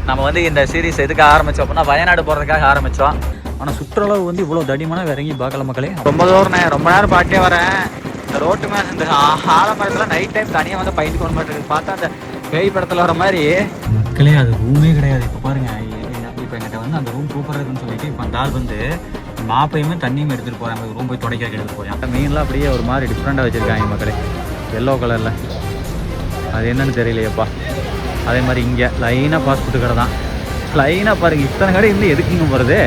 நம்ம வந்து இந்த சீரீஸ் எதுக்காக ஆரம்பித்தோம் அப்படின்னா வயநாடு போகிறதுக்காக ஆரம்பித்தோம். ஆனால் சுற்றளவு வந்து இவ்வளோ தடிமான இறங்கி பார்க்கல மக்களே. ரொம்ப தூரம் ரொம்ப நேரம் பாட்டே வரேன். இந்த ரோட்டு மேலே இந்த ஆலமரத்தில் நைட் டைம் தனியாக வந்து பயிட்டு கொண்டு மாட்டேங்குது. பார்த்தா அந்த பேய் படத்தில் வர மாதிரி மக்களே அது ரூமே கிடையாது. இப்போ பாருங்கள், இப்போ என்கிட்ட வந்து அந்த ரூம் சூப்பராக இருக்குன்னு சொல்லிட்டு இப்போ அந்த ஆள் வந்து மாப்பையுமே தண்ணியும் எடுத்துகிட்டு போகிறாங்க. அந்த ரூம் போய் துடைக்க எடுத்துகிட்டு போகிறேன். அந்த மீன்லாம் அப்படியே ஒரு மாதிரி டிஃப்ரெண்ட்டாக வச்சுருக்காங்க மக்களே, எல்லோ கலரில். அது என்னன்னு தெரியலையப்பா. அதே மாதிரி இங்கே லைனாக ஃபாஸ்ட் ஃபுட்டு கடை தான். லைனாக பாருங்கள், இத்தனை கடை இருந்து எதுக்குங்க போகிறது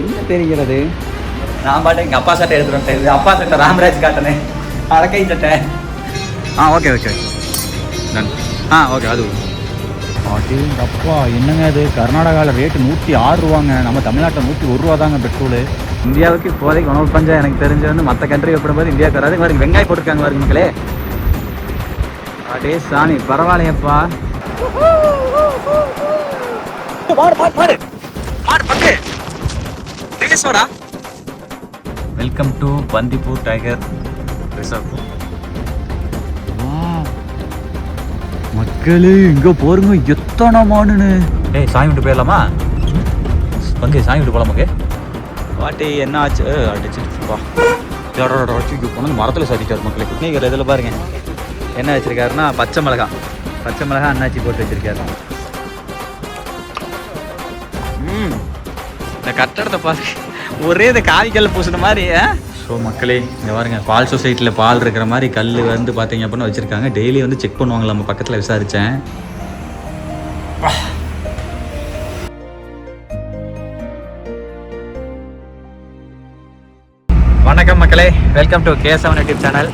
என்ன தெரிகிறது. நான் பாட்டு எங்கள் அப்பா சட்டை எடுத்துகிட்டு வந்துட்டேன். அப்பா சட்டை ராமராஜ் காட்டினேன், அடக்கை சட்டை. Okay okay done. ஓகே அது அப்பா என்னங்க அது கர்நாடகாவில் ரேட்டு 106 ரூபாங்க. நம்ம தமிழ்நாட்டில் 101 ரூபா தாங்க பெட்ரோலு. இந்தியாவுக்கு இப்போதைக்கு உணவு பஞ்சம் எனக்கு தெரிஞ்சு வந்து மற்ற கண்ட்ரி எப்படிம்போது இந்தியாவுக்கு வராது. பாருங்க வெங்காயம் போட்டிருக்காங்க பாருங்க மக்களே. அடே சாமி பரவாயில்லையப்பா. Welcome to Bandipur tiger reserve. மக்களே இங்கே போருங்க எத்தனை மானுன்னு. சாமி விட்டு போயிடலாமா? பங்கு சாமி விட்டு போகலாமாங்க. பாட்டி என்ன ஆச்சு? அடிச்சுப்பா போனது மரத்தில் சாதிக்காரு மக்களே. நீங்கள் இதில் பாருங்க என்ன வச்சிருக்காருன்னா பச்சை மிளகா அண்ணாச்சி போட்டு வச்சிருக்காரு. இந்த கட்டடத்தை பாருங்க, ஒரே இந்த காவிக்கல் பூசின மாதிரி. ஸோ மக்களே இங்கே பாருங்க, பால் சொசைட்டியில் பால் இருக்கிற மாதிரி கல் வந்து பார்த்தீங்க அப்படின்னு வச்சுருக்காங்க. டெய்லி வந்து செக் பண்ணுவாங்க. நம்ம பக்கத்தில் விசாரித்தேன். வணக்கம் மக்களே, welcome to K7 YouTube channel.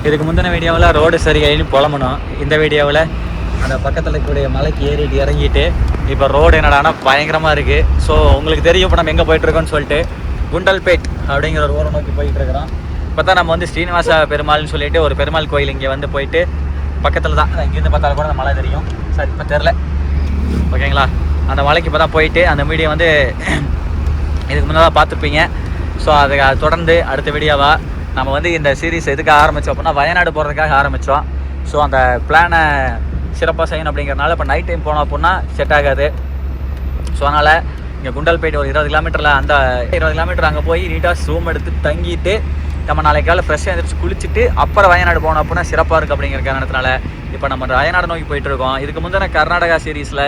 இதுக்கு முந்தின வீடியோவில் ரோடு சரியில்லைன்னு புலம்பணும். இந்த வீடியோவில் அந்த பக்கத்தில் இருக்கக்கூடிய மலைக்கு ஏறிட்டு இறங்கிட்டு இப்போ ரோடு என்னடானா பயங்கரமாக இருக்குது. ஸோ உங்களுக்கு தெரியும் இப்போ நம்ம எங்கே போயிட்டுருக்கோன்னு சொல்லிட்டு குண்டல்பேட் அப்படிங்கிற ஒரு ஊரை நோக்கி போயிட்டு இருக்கிறோம். இப்போ தான் நம்ம வந்து ஸ்ரீனிவாச பெருமாள்னு சொல்லிட்டு ஒரு பெருமாள் கோயில் இங்கே வந்து போயிட்டு பக்கத்தில் தான், இங்கேருந்து பார்த்தாலும் கூட அந்த மலை தெரியும். சார் இப்போ தெரில, ஓகேங்களா? அந்த மலைக்கு இப்போ தான் போயிட்டு அந்த வீடியோ வந்து இதுக்கு முன்னதாக பார்த்துருப்பீங்க. ஸோ அதை தொடர்ந்து அடுத்த வீடியோவாக நம்ம வந்து இந்த சீரீஸ் எதுக்காக ஆரம்பித்தோம் அப்படின்னா வயநாடு போகிறதுக்காக ஆரம்பித்தோம். ஸோ அந்த பிளானை சிறப்பாக செய்யணும் அப்படிங்கிறனால இப்போ நைட் டைம் போனோம் அப்படின்னா செட் ஆகாது. ஸோ அதனால் இங்கே குண்டல்பேட் ஒரு 20 கிலோமீட்டரில், அந்த 20 கிலோமீட்டர் அங்கே போய் நீட்டாக ரூம் எடுத்து தங்கிட்டு நம்ம நாளைக்கு காலை ஃப்ரெஷ்ஷாக எழுந்திரிச்சு குளிச்சுட்டு அப்புறம் வயநாடு போனோம் அப்படின்னா சிறப்பாக இருக்குது அப்படிங்கிற காரணத்தினால இப்போ நம்ம வயநாடு நோக்கி போயிட்டுருக்கோம். இதுக்கு முந்தின கர்நாடகா சீரீஸில்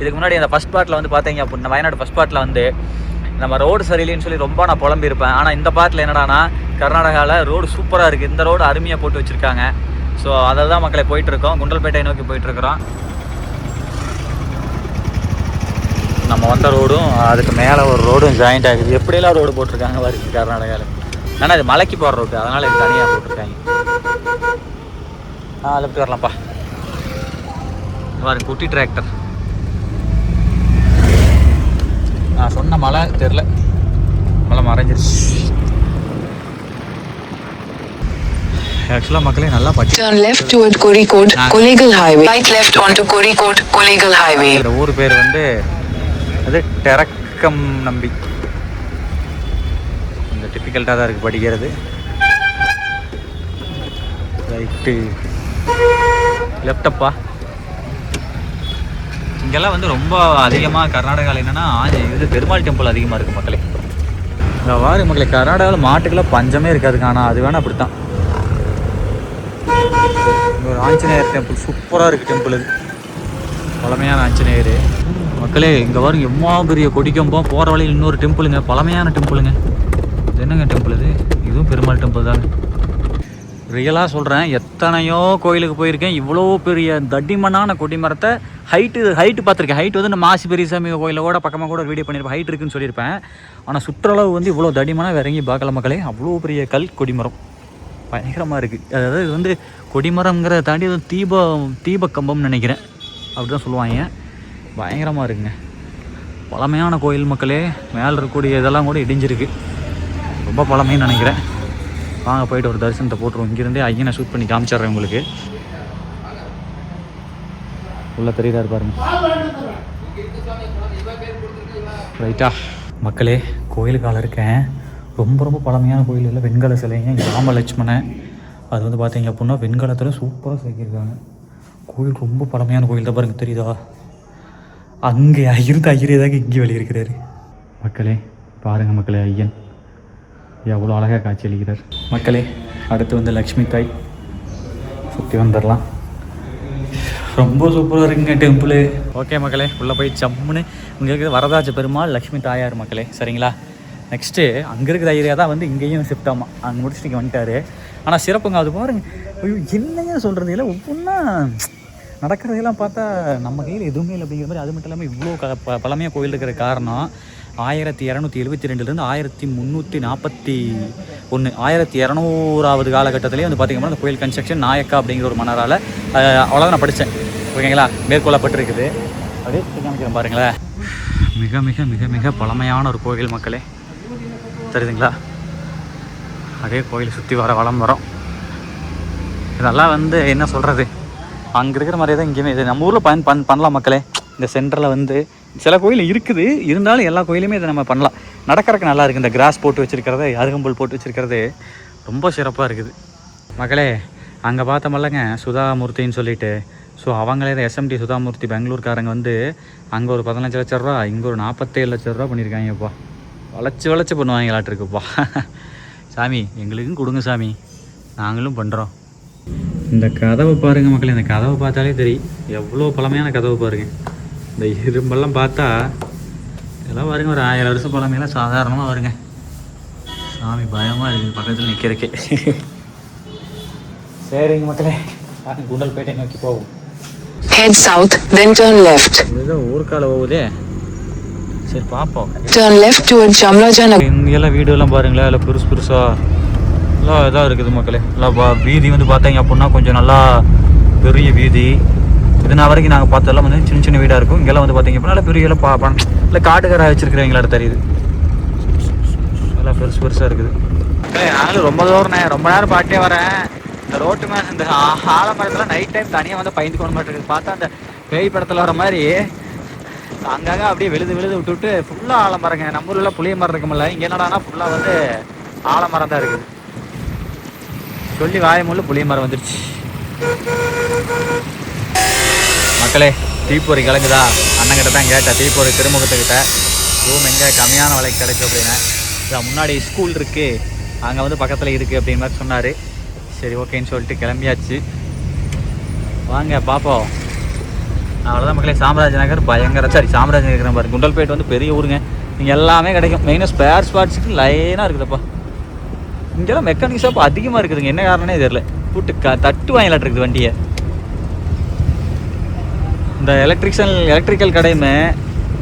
இதுக்கு முன்னாடி அந்த ஃபஸ்ட் பார்ட்டில் வந்து பார்த்தீங்க அப்படின்னா வயநாடு ஃபஸ்ட் பார்ட்டில் வந்து நம்ம ரோடு சரியில்லைன்னு சொல்லி ரொம்ப நான் புலம்பியிருப்பேன். ஆனால் இந்த பார்ட்டில் என்னடானா கர்நாடகாவில் ரோடு சூப்பராக இருக்குது. இந்த ரோடு அருமையாக போட்டு வச்சுருக்காங்க. ஸோ அதில் தான் மக்களை போயிட்டுருக்கோம், குண்டல்பேட்டை நோக்கி போயிட்டுருக்குறோம். நம்ம வந்த ரோடும் அதுக்கு மேலே ஒரு ரோடும் ஜாயிண்ட் ஆகுது. எப்படியெல்லாம் ரோடு போட்டிருக்காங்க வருது கர்நாடகாவில். ஆனால் அது மலைக்கு போகிற ரோடு, அதனால் இது தனியாக போட்டிருக்காங்க. லெஃப்ட் வரலாம்ப்பா. பாருங்க குட்டி டிராக்டர். நான் சொன்ன மலை தெரில, மலை மறைஞ்சிருச்சு. ஆக்சுவலாக மக்களே நல்லா பச்சை. Turn left toward Kozhikode, Kollegal Highway. Right left onto Kozhikode, Kollegal Highway. இந்த ஊர் பேர் வந்து அது டெரக்கம் நம்பி. இந்த டிப்பிக்கல்ட்டாக தான் இருக்குது படிக்கிறது. ரைட்டு லெஃப்டப்பா. இங்கெல்லாம் வந்து ரொம்ப அதிகமாக கர்நாடகாவில் என்னென்னா இது பெருமாள் டெம்பிள் அதிகமாக இருக்குது மக்களே. இந்த வாரி மக்களே கர்நாடகாவில் மாட்டுக்கெல்லாம் பஞ்சமே இருக்காதுங்க. ஆனால் அது வேணால் அப்படி தான். ஒரு ஆஞ்சநேயர் டெம்பிள் சூப்பராக இருக்குது. டெம்பிள் இது பழமையான ஆஞ்சநேயர் மக்களே. இங்கே வரும் எம்மா பெரிய கொடிக்கம்பம். போகிற வழியில் இன்னொரு டெம்பிளுங்க, பழமையான டெம்பிளுங்க. இது என்னங்க டெம்பிள் இது? இதுவும் பெருமாள் டெம்பிள் தாங்க. ரியலாக சொல்கிறேன், எத்தனையோ கோயிலுக்கு போயிருக்கேன். இவ்வளோ பெரிய தடிமனான கொடிமரத்தை ஹைட்டு பார்த்துருக்கேன். ஹைட் வந்து நம்ம மாசி பெரியசாமி கோயிலில் கூட பக்கமாக கூட வீடியோ பண்ணியிருப்பேன், ஹைட் இருக்குன்னு சொல்லியிருப்பேன். ஆனால் சுற்றளவு வந்து இவ்வளோ தடிமனாக இறங்கி பார்க்கல மக்களே. அவ்வளோ பெரிய கல் கொடிமரம் பயங்கரமாக இருக்குது. அதாவது இது வந்து கொடிமரம்ங்கிறத தாண்டி அது தீபக்கம்பம்னு நினைக்கிறேன், அப்படி தான் சொல்லுவாங்க. பயங்கரமாக இருக்குங்க. பழமையான கோயில் மக்களே. மேலே இருக்கக்கூடிய இதெல்லாம் கூட இடிஞ்சிருக்கு. ரொம்ப பழமைன்னு நினைக்கிறேன். வாங்க போயிட்டு ஒரு தரிசனத்தை போட்டுருவோம். இங்கேருந்தே ஐயனை ஷூட் பண்ணி காமிச்சிட்றேன் உங்களுக்கு. உள்ள தெரியுறாரு பாருங்க. ரைட்டா மக்களே, கோயிலுக்கால இருக்கேன். ரொம்ப ரொம்ப பழமையான கோயில் இல்லை, வெண்கல சிலைங்க. ராம லட்சுமணன் அது வந்து பார்த்தீங்க அப்படின்னா வெண்கலத்தில் சூப்பராக செதுக்கியிருக்காங்க. கோயில் ரொம்ப பழமையான கோயில் தான் பாருங்க, தெரியுதா? அங்கே ஐயரே தாங்க இங்கே வெளியே இருக்கிறாரு. மக்களே பாருங்கள் மக்களே, ஐயன் எவ்வளோ அழகாக காட்சி அளிக்கிறார். மக்களே அடுத்து வந்து லக்ஷ்மி தாய் சுற்றி வந்துடலாம். ரொம்ப சூப்பராக இருக்குங்க டெம்பிள். ஓகே மக்களே, உள்ளே போய் ஜம்முன்னு இங்கே இருக்கிற வரதாஜ பெருமாள் லக்ஷ்மி தாயார் மக்களே, சரிங்களா. நெக்ஸ்ட்டு அங்கே இருக்கிற ஐயரா தான் வந்து இங்கேயும் ஷிஃப்ட் ஆமாம், அங்கே முடிச்சுட்டு இங்கே வந்துட்டார். ஆனால் சிறப்புங்க அது பாருங்க. ஐயோ என்னங்க சொல்கிறது, இல்லை ஒவ்வொன்றா நடக்கிறதெல்லாம் பார்த்தா நம்ம கையில் எதுவுமே இல்லை அப்படிங்கிற மாதிரி. அது மட்டும் இல்லாமல் இவ்வளோ பழமையாக கோயில் இருக்கிற காரணம் 1272 1341 1200வது காலகட்டத்திலே வந்து பார்த்திங்கன்னா அந்த கோயில் கன்ஸ்ட்ரக்ஷன் நாயக்கா அப்படிங்கிற ஒரு மன்னரால் அவ்வளோதான் நான் படித்தேன். ஓகேங்களா, மேற்கொள்ளப்பட்டிருக்குது. அப்படியே காமிக்கிறேன் பாருங்களேன். மிக மிக மிக மிக பழமையான ஒரு கோயில் மக்களே, தெரியுதுங்களா. அதே கோயில் சுற்றி வர வளம் வரும். இதெல்லாம் வந்து என்ன சொல்கிறது, அங்கே இருக்கிற மாதிரியே தான் இங்கேயுமே இது நம்ம ஊரில் பண்ணலாம் மக்களே. இந்த சென்டரில் வந்து சில கோயில் இருக்குது, இருந்தாலும் எல்லா கோயிலுமே இதை நம்ம பண்ணலாம். நடக்கிறதுக்கு நல்லா இருக்குது. இந்த கிராஸ் போட்டு வச்சுருக்கிறது, அருகம்புல் போட்டு வச்சுருக்கிறது ரொம்ப சிறப்பாக இருக்குது மக்களே. அங்கே பார்த்தோம்லங்க சுதாமூர்த்தின்னு சொல்லிட்டு, ஸோ அவங்களே தான் எஸ்எம்டி சுதாமூர்த்தி பெங்களூர்காரங்க வந்து அங்கே ஒரு 15 லட்ச ரூபா, இங்கே ஒரு 47 லட்ச ரூபா பண்ணியிருக்காங்கப்பா. வளைச்சி பண்ணுவாங்களாட்டிருக்குப்பா. சாமி எங்களுக்கும் கொடுங்க சாமி, நாங்களும் பண்ணுறோம். இந்த கதவை பாருங்கள் மக்களே, இந்த கதவை பார்த்தாலே தெரியும் எவ்வளோ பழமையான கதவை பாருங்கள். இந்த இரும்பெல்லாம் பார்த்தா இதெல்லாம் வருங்க, ஒரு 1000 வருஷம் பழமையெல்லாம் சாதாரணமாக வருங்க. சாமி பயமாக இருக்குது பக்கத்தில் நிற்கிறக்கே. சரிங்க மக்களே, குண்டல்பேட்டை நோக்கி போவோம். Head south, then turn left. இதுதான் ஊருக்கால போகுதே. சரி பார்ப்போம். Turn left toward Chamrajanagar. இங்கெல்லாம் வீடுலாம் பாருங்களேன், இல்லை பெருசாக எல்லாம் இதாக இருக்குது மக்களே. எல்லாம் வீதி வந்து பார்த்தீங்க அப்படின்னா கொஞ்சம் நல்லா பெரிய வீதி. இதனால் வரைக்கும் நாங்கள் பார்த்ததெல்லாம் வந்து சின்ன சின்ன வீடாக இருக்கும். இங்கெல்லாம் வந்து பார்த்தீங்க அப்படின்னா பெரிய எல்லாம் இல்லை காட்டுக்கார வச்சுருக்கிறவங்களோட தெரியுது. எல்லாம் பெருசாக இருக்குது. நாங்களும் ரொம்ப நேரம் பாட்டே வரேன். இந்த ரோட்டு மேலே இந்த ஆலமரத்தில் நைட் டைம் தனியாக வந்து பயந்து கொண்டு மாட்டேங்குது. பார்த்தா அந்த பேய் படத்தில் வர மாதிரி அங்கங்கே அப்படியே விழுது விட்டுவிட்டு ஃபுல்லாக ஆலமரங்க. நம்ம ஊரில் புளிய மரம் இருக்குமில்ல, இங்கே என்னடானா ஃபுல்லாக வந்து ஆலமரம் தான் இருக்குது. சொல்லி வாயமுள்ள புளிய மரம் வந்துடுச்சு மக்களே. தீப்பொறி கிளங்குதா அண்ணங்கிட்ட தான் கேட்டேன். தீப்பொறி திருமுகத்துக்கிட்ட ரூம் எங்கே கம்மியான விலைக்கு கிடைக்கும் அப்படின்னு. இதான் முன்னாடி ஸ்கூல் இருக்குது, அங்கே வந்து பக்கத்தில் இருக்குது அப்படின்னு மாதிரி சொன்னார். சரி ஓகேன்னு சொல்லிட்டு கிளம்பியாச்சு. வாங்க பார்ப்போம். அவ்வளோதான் மக்களே. சாம்ராஜ் நகர் பயங்கர சாம்ராஜ் நகர் பாருங்க. குண்டல்பேட் வந்து பெரிய ஊருங்க, இங்கே எல்லாமே கிடைக்கும். மெயினாக ஸ்பேர் ஸ்பாட்ஸுக்கு லைனாக இருக்குதுப்பா. இங்கெல்லாம் மெக்கானிக் ஷாப் அதிகமாக இருக்குதுங்க. என்ன காரணமே தெரியல, கூட்டு தட்டு வாங்கிலாட்டு இருக்குது வண்டியை. இந்த எலக்ட்ரிக்கல் கடையுமே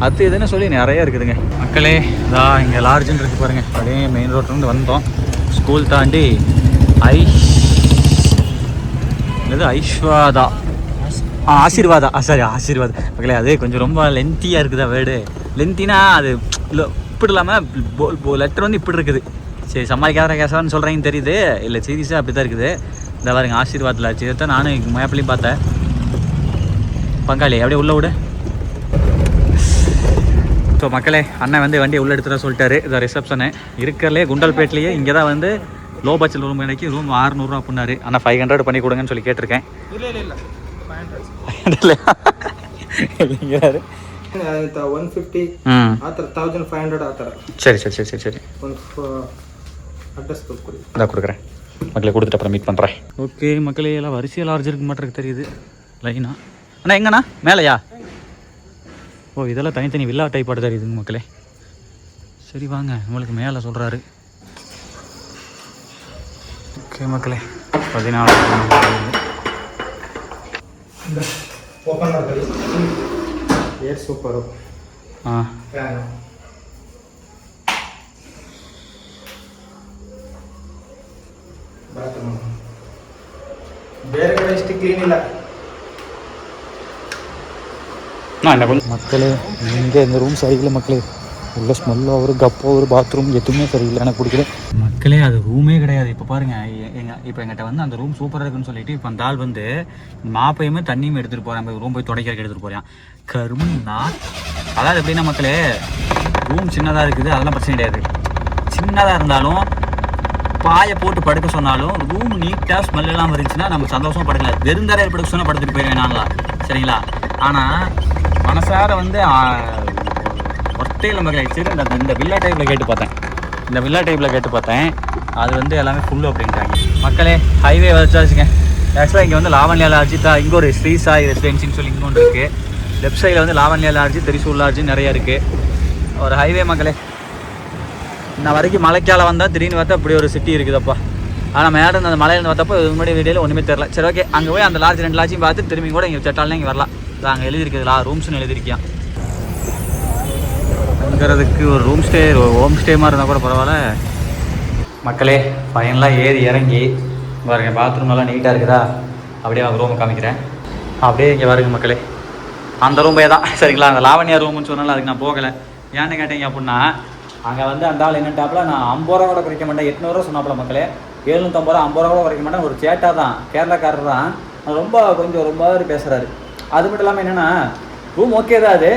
அது இதுன்னு சொல்லி நிறைய இருக்குதுங்க மக்களே. இதான் இங்கே லார்ஜுன்னு இருக்குது பாருங்கள். அப்படியே மெயின் ரோட்லேருந்து வந்தோம், ஸ்கூல் தாண்டி ஆசீர்வாதா மக்களே. அதே கொஞ்சம் ரொம்ப லென்த்தியாக இருக்குதா வேர்டு. லென்த்தினா அது இல்லை, இப்படி இல்லாமல் லெட்டர் வந்து இப்படி இருக்குது. சரி சமாளிக்காத கேசான்னு சொல்கிறீங்கன்னு தெரியுது, இல்லை சீரியஸாக அப்படி தான் இருக்குது. இந்த பாருங்க ஆசீர்வாதில் ஆச்சு. இதை தான் நானும் மேப்லேயும் பார்த்தேன். பங்காளி அப்படியே உள்ள விடு. ஸோ மக்களே, அண்ணன் வந்து வண்டியை உள்ளே எடுத்துகிட்டு சொல்லிட்டாரு. இதை ரிசப்ஷனு இருக்கிறதுலே குண்டல்பேட்லேயே இங்கே தான் வந்து லோ பட்ஜெட் ரூம் கிடைக்கி ரூம் 600 அப்படின்னாரு. ஆனால் 500 பண்ணி கொடுங்கன்னு சொல்லி கேட்டிருக்கேன். இல்லைங்கிறாரு. 150 ಆತರ 1500 ಆತರ. சரி அட்ரஸ் கொடுக்குறேன். இதான் கொடுக்குறேன் மக்களே, கொடுத்துட்டு அப்புறம் மீட் பண்ணுறேன். ஓகே மக்களே, எல்லாம் வரிசையில் லார்ஜ் இருக்கு மாட்டிருக்கு தெரியுது லைனா. அண்ணா எங்கண்ணா மேலையா? ஓ இதெல்லாம் தனித்தனி வில்லா டைப்பாடு தெரியுதுங்க மக்களே. சரி வாங்க நம்மளுக்கு மேலே சொல்கிறாரு. ஓகே மக்களே 14 ಓಪನ್ ಮಾಡ್ಕೊಳ್ಳಿ. Air super. ಹಾಂ ಫ್ಯಾನು ಬಾತ್ರೂಮ್ ಬೇರೆ ಕಡೆ ಇಷ್ಟು ಕ್ಲೀನ್ ಇಲ್ಲ. மக்களே இங்கே இந்த ரூம் சரியில்லை மக்களே. உள்ள ஸ்மெல்லோ ஒரு கப்போ ஒரு பாத்ரூம் எதுவுமே சரியில்லை, எனக்கு பிடிக்கல மக்களே. அது ரூமே கிடையாது. இப்போ பாருங்கள் இப்போ எங்கிட்ட வந்து அந்த ரூம் சூப்பராக இருக்குன்னு சொல்லிட்டு இப்போ அந்த ஆள் வந்து மாப்பையுமே தண்ணியும் எடுத்துகிட்டு போகிறேன், ரூம் போய் துடைக்கிறதுக்கு எடுத்துகிட்டு போகிறேன். கரும்புனா அதாவது எப்படின்னா மக்களே, ரூம் சின்னதாக இருக்குது அதெல்லாம் பிரச்சனை கிடையாது. சின்னதாக இருந்தாலும் பாயை போட்டு படுக்க சொன்னாலும் ரூம் நீட்டாக ஸ்மெல் எல்லாம் இருந்துச்சுன்னா நம்ம சந்தோஷமாக படுக்கலாம். வெறுந்தரையில் படுக்க சொன்னால் படுத்துட்டு போயிருவேன் நான்லாம், சரிங்களா. ஆனால் மனசார வந்து ஒத்தையில் மக்களே சரி இந்த வில்லா டைப்பில் கேட்டு பார்த்தேன் அது வந்து எல்லாமே ஃபுல்லு அப்படின்ட்டாங்க. மக்களே ஹைவே வச்சாச்சுங்க. ஆக்சுவலாக இங்கே வந்து லாவண்யா லாட்ஜி இங்கே ஒரு ஸ்ரீ சாய் ரெசிடென்சின்னு சொல்லி இன்னொன்று இருக்குது. லெஃப்ட் சைடில் வந்து லாவண்யா லாட்ஜி, திரிசூல் லாட்ஜி நிறைய இருக்குது. ஒரு ஹைவே மக்களே. நான் வரைக்கும் மலைக்கால வந்தால் திடீர்னு பார்த்தா இப்படி ஒரு சிட்டி இருக்குதப்பா. ஆனால் மேடம் அந்த மலையிலேருந்து பார்த்தப்போ இது முன்னாடி வீடியோவில் ஒன்றுமே தெரில. சரி ஓகே, அங்கே போய் அந்த லாட்ஜ் 2 லாட்ஜையும் பார்த்து திரும்பி கூட இங்கே செட்டாலே இங்கே வரலாம். அங்கே எழுதியிருக்குதுலா ரூம்ஸ்னு எழுதியிருக்கான். தங்குறதுக்கு ஒரு ஹோம் ஸ்டே மாதிரி இருந்தால் கூட பரவாயில்ல. மக்களே ஃபைனலாக ஏறி இறங்கி பாருங்க, பாத்ரூம்லாம் நீட்டாக இருக்குதா. அப்படியே அவங்க ரூமை காமிக்கிறேன். அப்படியே இங்கே வருங்க மக்களே, அந்த ரூமே தான் சரிங்களா. அந்த லாவண்யா ரூம்னு சொன்னாலும் அதுக்கு நான் போகலை. ஏன்னு கேட்டீங்க அப்படின்னா அங்கே வந்து அந்த ஆள் என்னட்டாப்புல நான் 50 ரூபா கூட குறைக்க மாட்டேன், 800 ரூபா சொன்னாப்புல மக்களே. 750 ரூபா 50 ரூபா கூட குறைக்க மாட்டேன். ஒரு சேட்டா தான், கேரளாக்காரர் தான். ரொம்ப பேசுகிறாரு. அது மட்டும் இல்லாமல் என்னென்னா ரூம் ஓகே தான், அது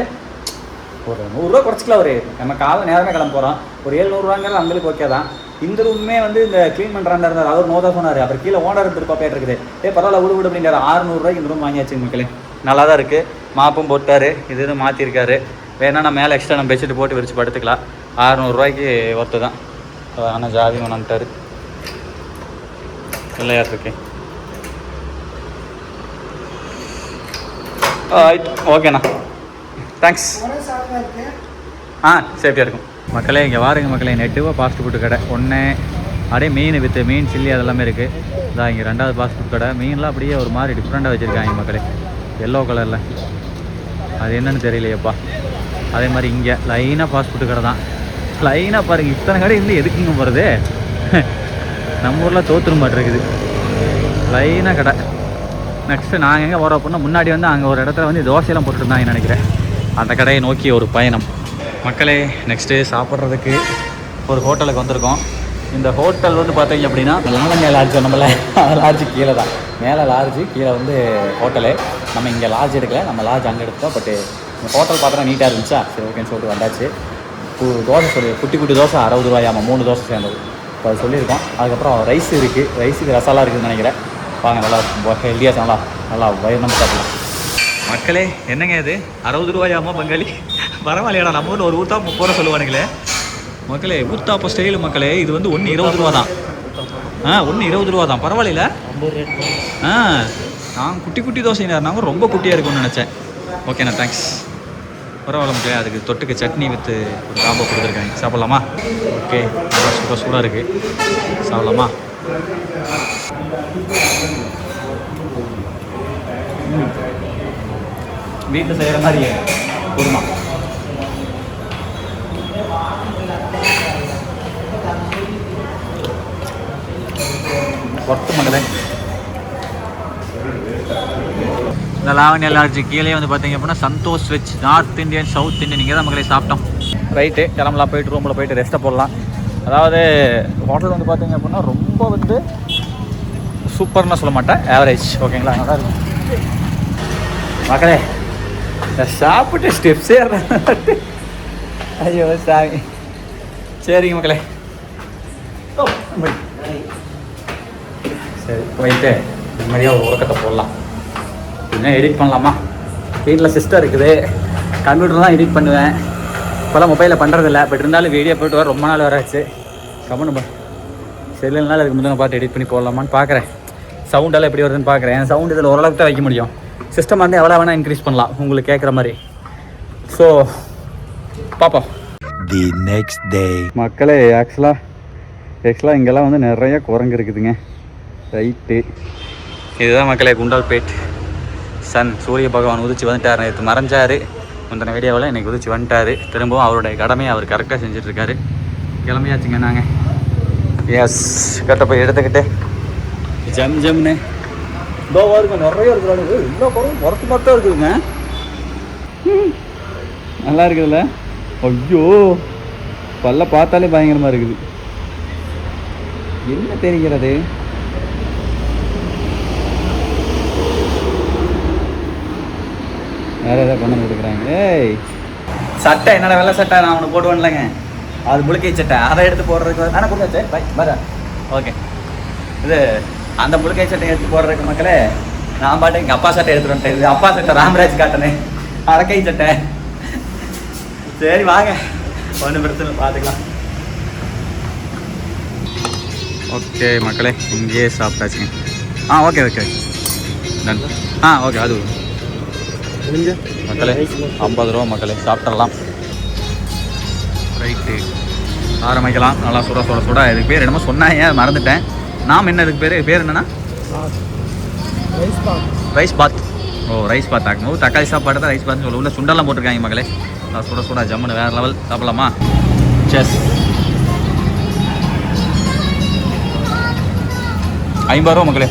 ஒரு 100 ரூபா குறைச்சிக்கலாம். ஒரு நம்ம நேரமே கிளம்ப போகிறோம், ஒரு 700 ரூபாங்கிறது அவங்களுக்கு ஓகே தான். இந்த ரூமே வந்து இந்த க்ளீன் பண்ணுறாண்டா இருந்தார், அவர் நோதா சொன்னார். அப்புறம் கீழே ஓனர் இருப்பா போயிட்டு பரவாயில்ல விடு அப்படின்றாரு. 600 ரூபாய்க்கு இந்த ரூம் வாங்கியாச்சு மக்களே. நல்லா தான் இருக்குது. மாப்பும் போட்டார், இது மாற்றிருக்காரு. வேணா நான் மேலே எக்ஸ்ட்ரா நம்ம பெட்ஷீட் போட்டு விரிச்சு படுத்துக்கலாம். 600 ரூபாய்க்கு ஒர்த்து தான். ஆனால் ஜாதி ஒன்றான்ட்டார் இல்லையா இருக்கு. ஓகேண்ணா, தேங்க்ஸ். சேஃப்டியாக இருக்கும் மக்களே. இங்கே வாருங்க மக்களே, நெட்டுவாக ஃபாஸ்ட் ஃபுட்டு கடை ஒன்று. அப்படியே மீன் வித்து மீன் சில்லி அதெல்லாமே இருக்குது. இதான் இங்கே 2வது ஃபாஸ்ட் ஃபுட் கடை. மீன்லாம் அப்படியே ஒரு மாதிரி டிஃப்ரெண்ட்டாக வச்சுருக்காங்க மக்களே, எல்லோ கலரில். அது என்னன்னு தெரியலையப்பா. அதே மாதிரி இங்கே லைனாக ஃபாஸ்ட் ஃபுட்டு கடை தான். லைனாக பாருங்கள், இத்தனை கடை இருந்து எதுக்குங்க போகிறது. நம்ம ஊரில் தோற்றுரு மாட்டு இருக்குது லைனாக கடை. நெக்ஸ்ட்டு நாங்கள் எங்கே போகிறோம் அப்படின்னா முன்னாடி வந்து அங்கே ஒரு இடத்துல வந்து தோசையெல்லாம் போட்டுருந்தாங்க நினைக்கிறேன். அந்த கடையை நோக்கி ஒரு பயணம் மக்களே. நெக்ஸ்ட்டு சாப்பிட்றதுக்கு ஒரு ஹோட்டலுக்கு வந்திருக்கோம். இந்த ஹோட்டல் வந்து பார்த்தீங்க அப்படின்னா லாவண்யா லாட்ஜ் நம்மள லாட்ஜு கீழே தான், மேலே லாட்ஜு கீழே வந்து ஹோட்டலு. நம்ம இங்கே லாட்ஜ் எடுக்கல, நம்ம லாட்ஜ் அங்கே எடுத்தோம். பட்டு இந்த ஹோட்டல் பார்த்தோன்னா நீட்டாக இருந்துச்சா, சரி ஓகேன்னு சொல்லிட்டு வந்தாச்சு. தோசை குட்டி ரூபாய் 60 ரூபாயாமா 3 தோசை சேர்ந்தது. இப்போ அது சொல்லியிருக்கோம். அதுக்கப்புறம் ரைஸ் இருக்குது, ரைஸுக்கு ரசாலா இருக்குதுன்னு நினைக்கிறேன். வாங்க, நல்லா ஹெல்த்தியாக நல்லா வயிறு நம்ம சாப்பிடலாம். மக்களே என்னங்க இது 60 ரூபாயாமா பங்காளி? பரவாயில்லையாடா, நம்ம ஊரில் ஒரு ஊத்தா 30 ரூபா சொல்லுவானுங்களே மக்களே. ஊத்தாப்போ ஸ்டைலு மக்களே. இது வந்து 1 20 ரூபா தான். 1 20 ரூபா தான், பரவாயில்ல. நான் குட்டி தோசைனா நாங்கள் ரொம்ப குட்டியாக இருக்கும்னு நினச்சேன். ஓகேண்ணா, தேங்க்ஸ். பரவாயில்ல மக்களே. அதுக்கு தொட்டுக்கு சட்னி வித்து ஒரு காம்போ கொடுத்துருக்காங்க. சாப்பிட்லாமா? ஓகே, சூடாக இருக்குது, சாப்பிட்லாமா? வீட்டில் செய்கிற மாதிரியே குருமா. ஒர்த்து மக்களே. இந்த லாவண்யா லாட்ஜு கீழே வந்து பார்த்தீங்க அப்படின்னா Santosh veg, north Indian, south Indian. இங்கே தான் மக்களே சாப்பிட்டோம். ரைட்டு, கிளம்பலாம். போயிட்டு ரூமில் போயிட்டு ரெஸ்ட்டை போடலாம். அதாவது ஹோட்டல் வந்து பார்த்தீங்க அப்படின்னா ரொம்ப வந்து சூப்பர்னு சொல்ல மாட்டேன், ஆவரேஜ். ஓகேங்களா, நல்லா இருக்கும் மக்களே. சாப்பிட்டு ஸ்டெப்ஸே ஐயோ சாமி. சரிங்க மக்களே, சரி போயிட்டு நிம்மதியாக ஒரு உறக்கத்தை போடலாம். இன்னும் எடிட் பண்ணலாமா? வீட்டில் சிஸ்டம் இருக்குது, கம்ப்யூட்டர் தான் எடிட் பண்ணுவேன். இப்போலாம் மொபைலில் பண்ணுறதில்ல. பட் இருந்தாலும் வீடியோ போய்ட்டு வர ரொம்ப நாள் வராச்சு. கம்மனு செல்லுனால அதுக்கு முன்னாடி பார்த்து எடிட் பண்ணி போடலாமான்னு பார்க்குறேன். சவுண்டெல்லாம் எப்படி வருதுன்னு பார்க்குறேன். என் சவுண்டு இதில் ஓரளவுக்கு தான் வைக்க முடியும். சிஸ்டம் வந்து எவ்வளோ வேணால் இன்க்ரீஸ் பண்ணலாம் உங்களுக்கு கேட்குற மாதிரி. ஸோ பார்ப்போம். தி நெக்ஸ்ட் டே மக்களே, ஆக்சுவலாக இங்கெல்லாம் வந்து நிறைய குரங்கு இருக்குதுங்க. ரைட்டு, இதுதான் மக்களே குண்டால்பேட். சூரிய பகவான் உதிச்சு வந்துட்டார். நேற்று மறைஞ்சார் முந்தின வீடியோவில், இன்றைக்கி உதிச்சு வந்துட்டார். திரும்பவும் அவருடைய கடமையை அவர் கரெக்டாக செஞ்சிட்ருக்காரு. கிளம்பியாச்சுங்க நாங்கள். எஸ், கட்ட போய் எடுத்துக்கிட்டு ஜம்னு இதோ வருங்க. நிறைய இருக்கிறாங்க, எல்லா குரங்கும் புறத்து பார்த்தா இருக்குதுங்க. நல்லா இருக்குதுல்ல? ஐயோ, பல்ல பார்த்தாலே பயங்கரமாக இருக்குது. என்ன தெரிகிறது? வேறு எதாவது கொண்டு வந்து கொடுக்குறாங்க. ஏய், சட்டை என்னோட வெள்ளை சட்டை நான் ஒன்று போடுவேன்லங்க, அது முழுக்கை சட்டை. அதை எடுத்து போடுறதுக்கு ஆனால் கொடுத்தாச்சு. பை பர ஓகே. இது அந்த முழுக்கை சட்டை எடுத்து போடுறதுக்கு மக்களே நான் பாட்டு எங்கள் அப்பா சட்டை எடுத்துகிட்டு வந்துட்டேன். இது அப்பா சட்டை, ராமராஜ் காட்டனு. அடக்கை சட்டை. சரி வாங்க, ஒன்றும் பிரச்சனை இல்லை, பார்த்துக்கலாம். ஓகே மக்களே, இங்கேயே சாப்பிட்டாச்சுங்க. Okay okay done. ஓகே அது மக்களே 50 ரூபா மக்களே, சாப்பிட்றலாம். ரைட்டு, ஆரம்பிக்கலாம். நல்லா சுட சுட சுட. இதுக்கு பேர் என்னமோ சொன்னாங்க, மறந்துட்டேன். நாம் என்ன இதுக்கு பேர் என்னன்னா ரைஸ் பாத். ரைஸ் பாத் ஆக்கணும். தக்காளி சாப்பாடு தான் ரைஸ் பாத்னு சொல்ல. உள்ள சுண்டெல்லாம் போட்டிருக்காங்க மக்களே. சுட சுட ஜம்முன்னு வேறு லெவல். சாப்பிடலாமா? செஸ் 50 ரூபா மக்களே.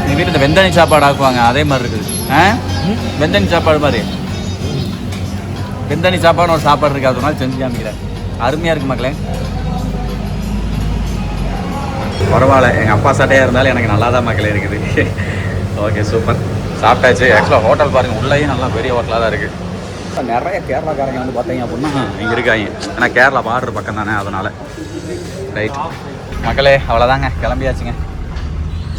எங்கள் வீட்டில் வெந்தனி சாப்பாடு ஆக்குவாங்க, அதே மாதிரி இருக்குது. வெந்தனி சாப்பாடு மாதிரி. வெந்தனி சாப்பாடுன்னு ஒரு சாப்பாடு இருக்குது, அது ஒரு நாள் செஞ்சு காமிக்கிறேன். அருமையாக இருக்குது மக்களே. பரவாயில்ல, எங்கள் அப்பா சட்டையாக இருந்தாலும் எனக்கு நல்லா தான் மக்களே இருக்குது. ஓகே சூப்பர், சாப்பிட்டாச்சு. ஆக்சுவலாக ஹோட்டல் பாருங்கள், உள்ளேயும் நல்லா பெரிய ஹோட்டலாக தான் இருக்குது. நிறைய கேரளாக்காரங்க வந்து பார்த்தீங்க அப்படின்னா இங்கே இருக்காங்க. ஏன்னா கேரளா பார்டர் பக்கம் தானே, அதனால். ரைட் மக்களே, அவ்வளோதாங்க, கிளம்பியாச்சுங்க.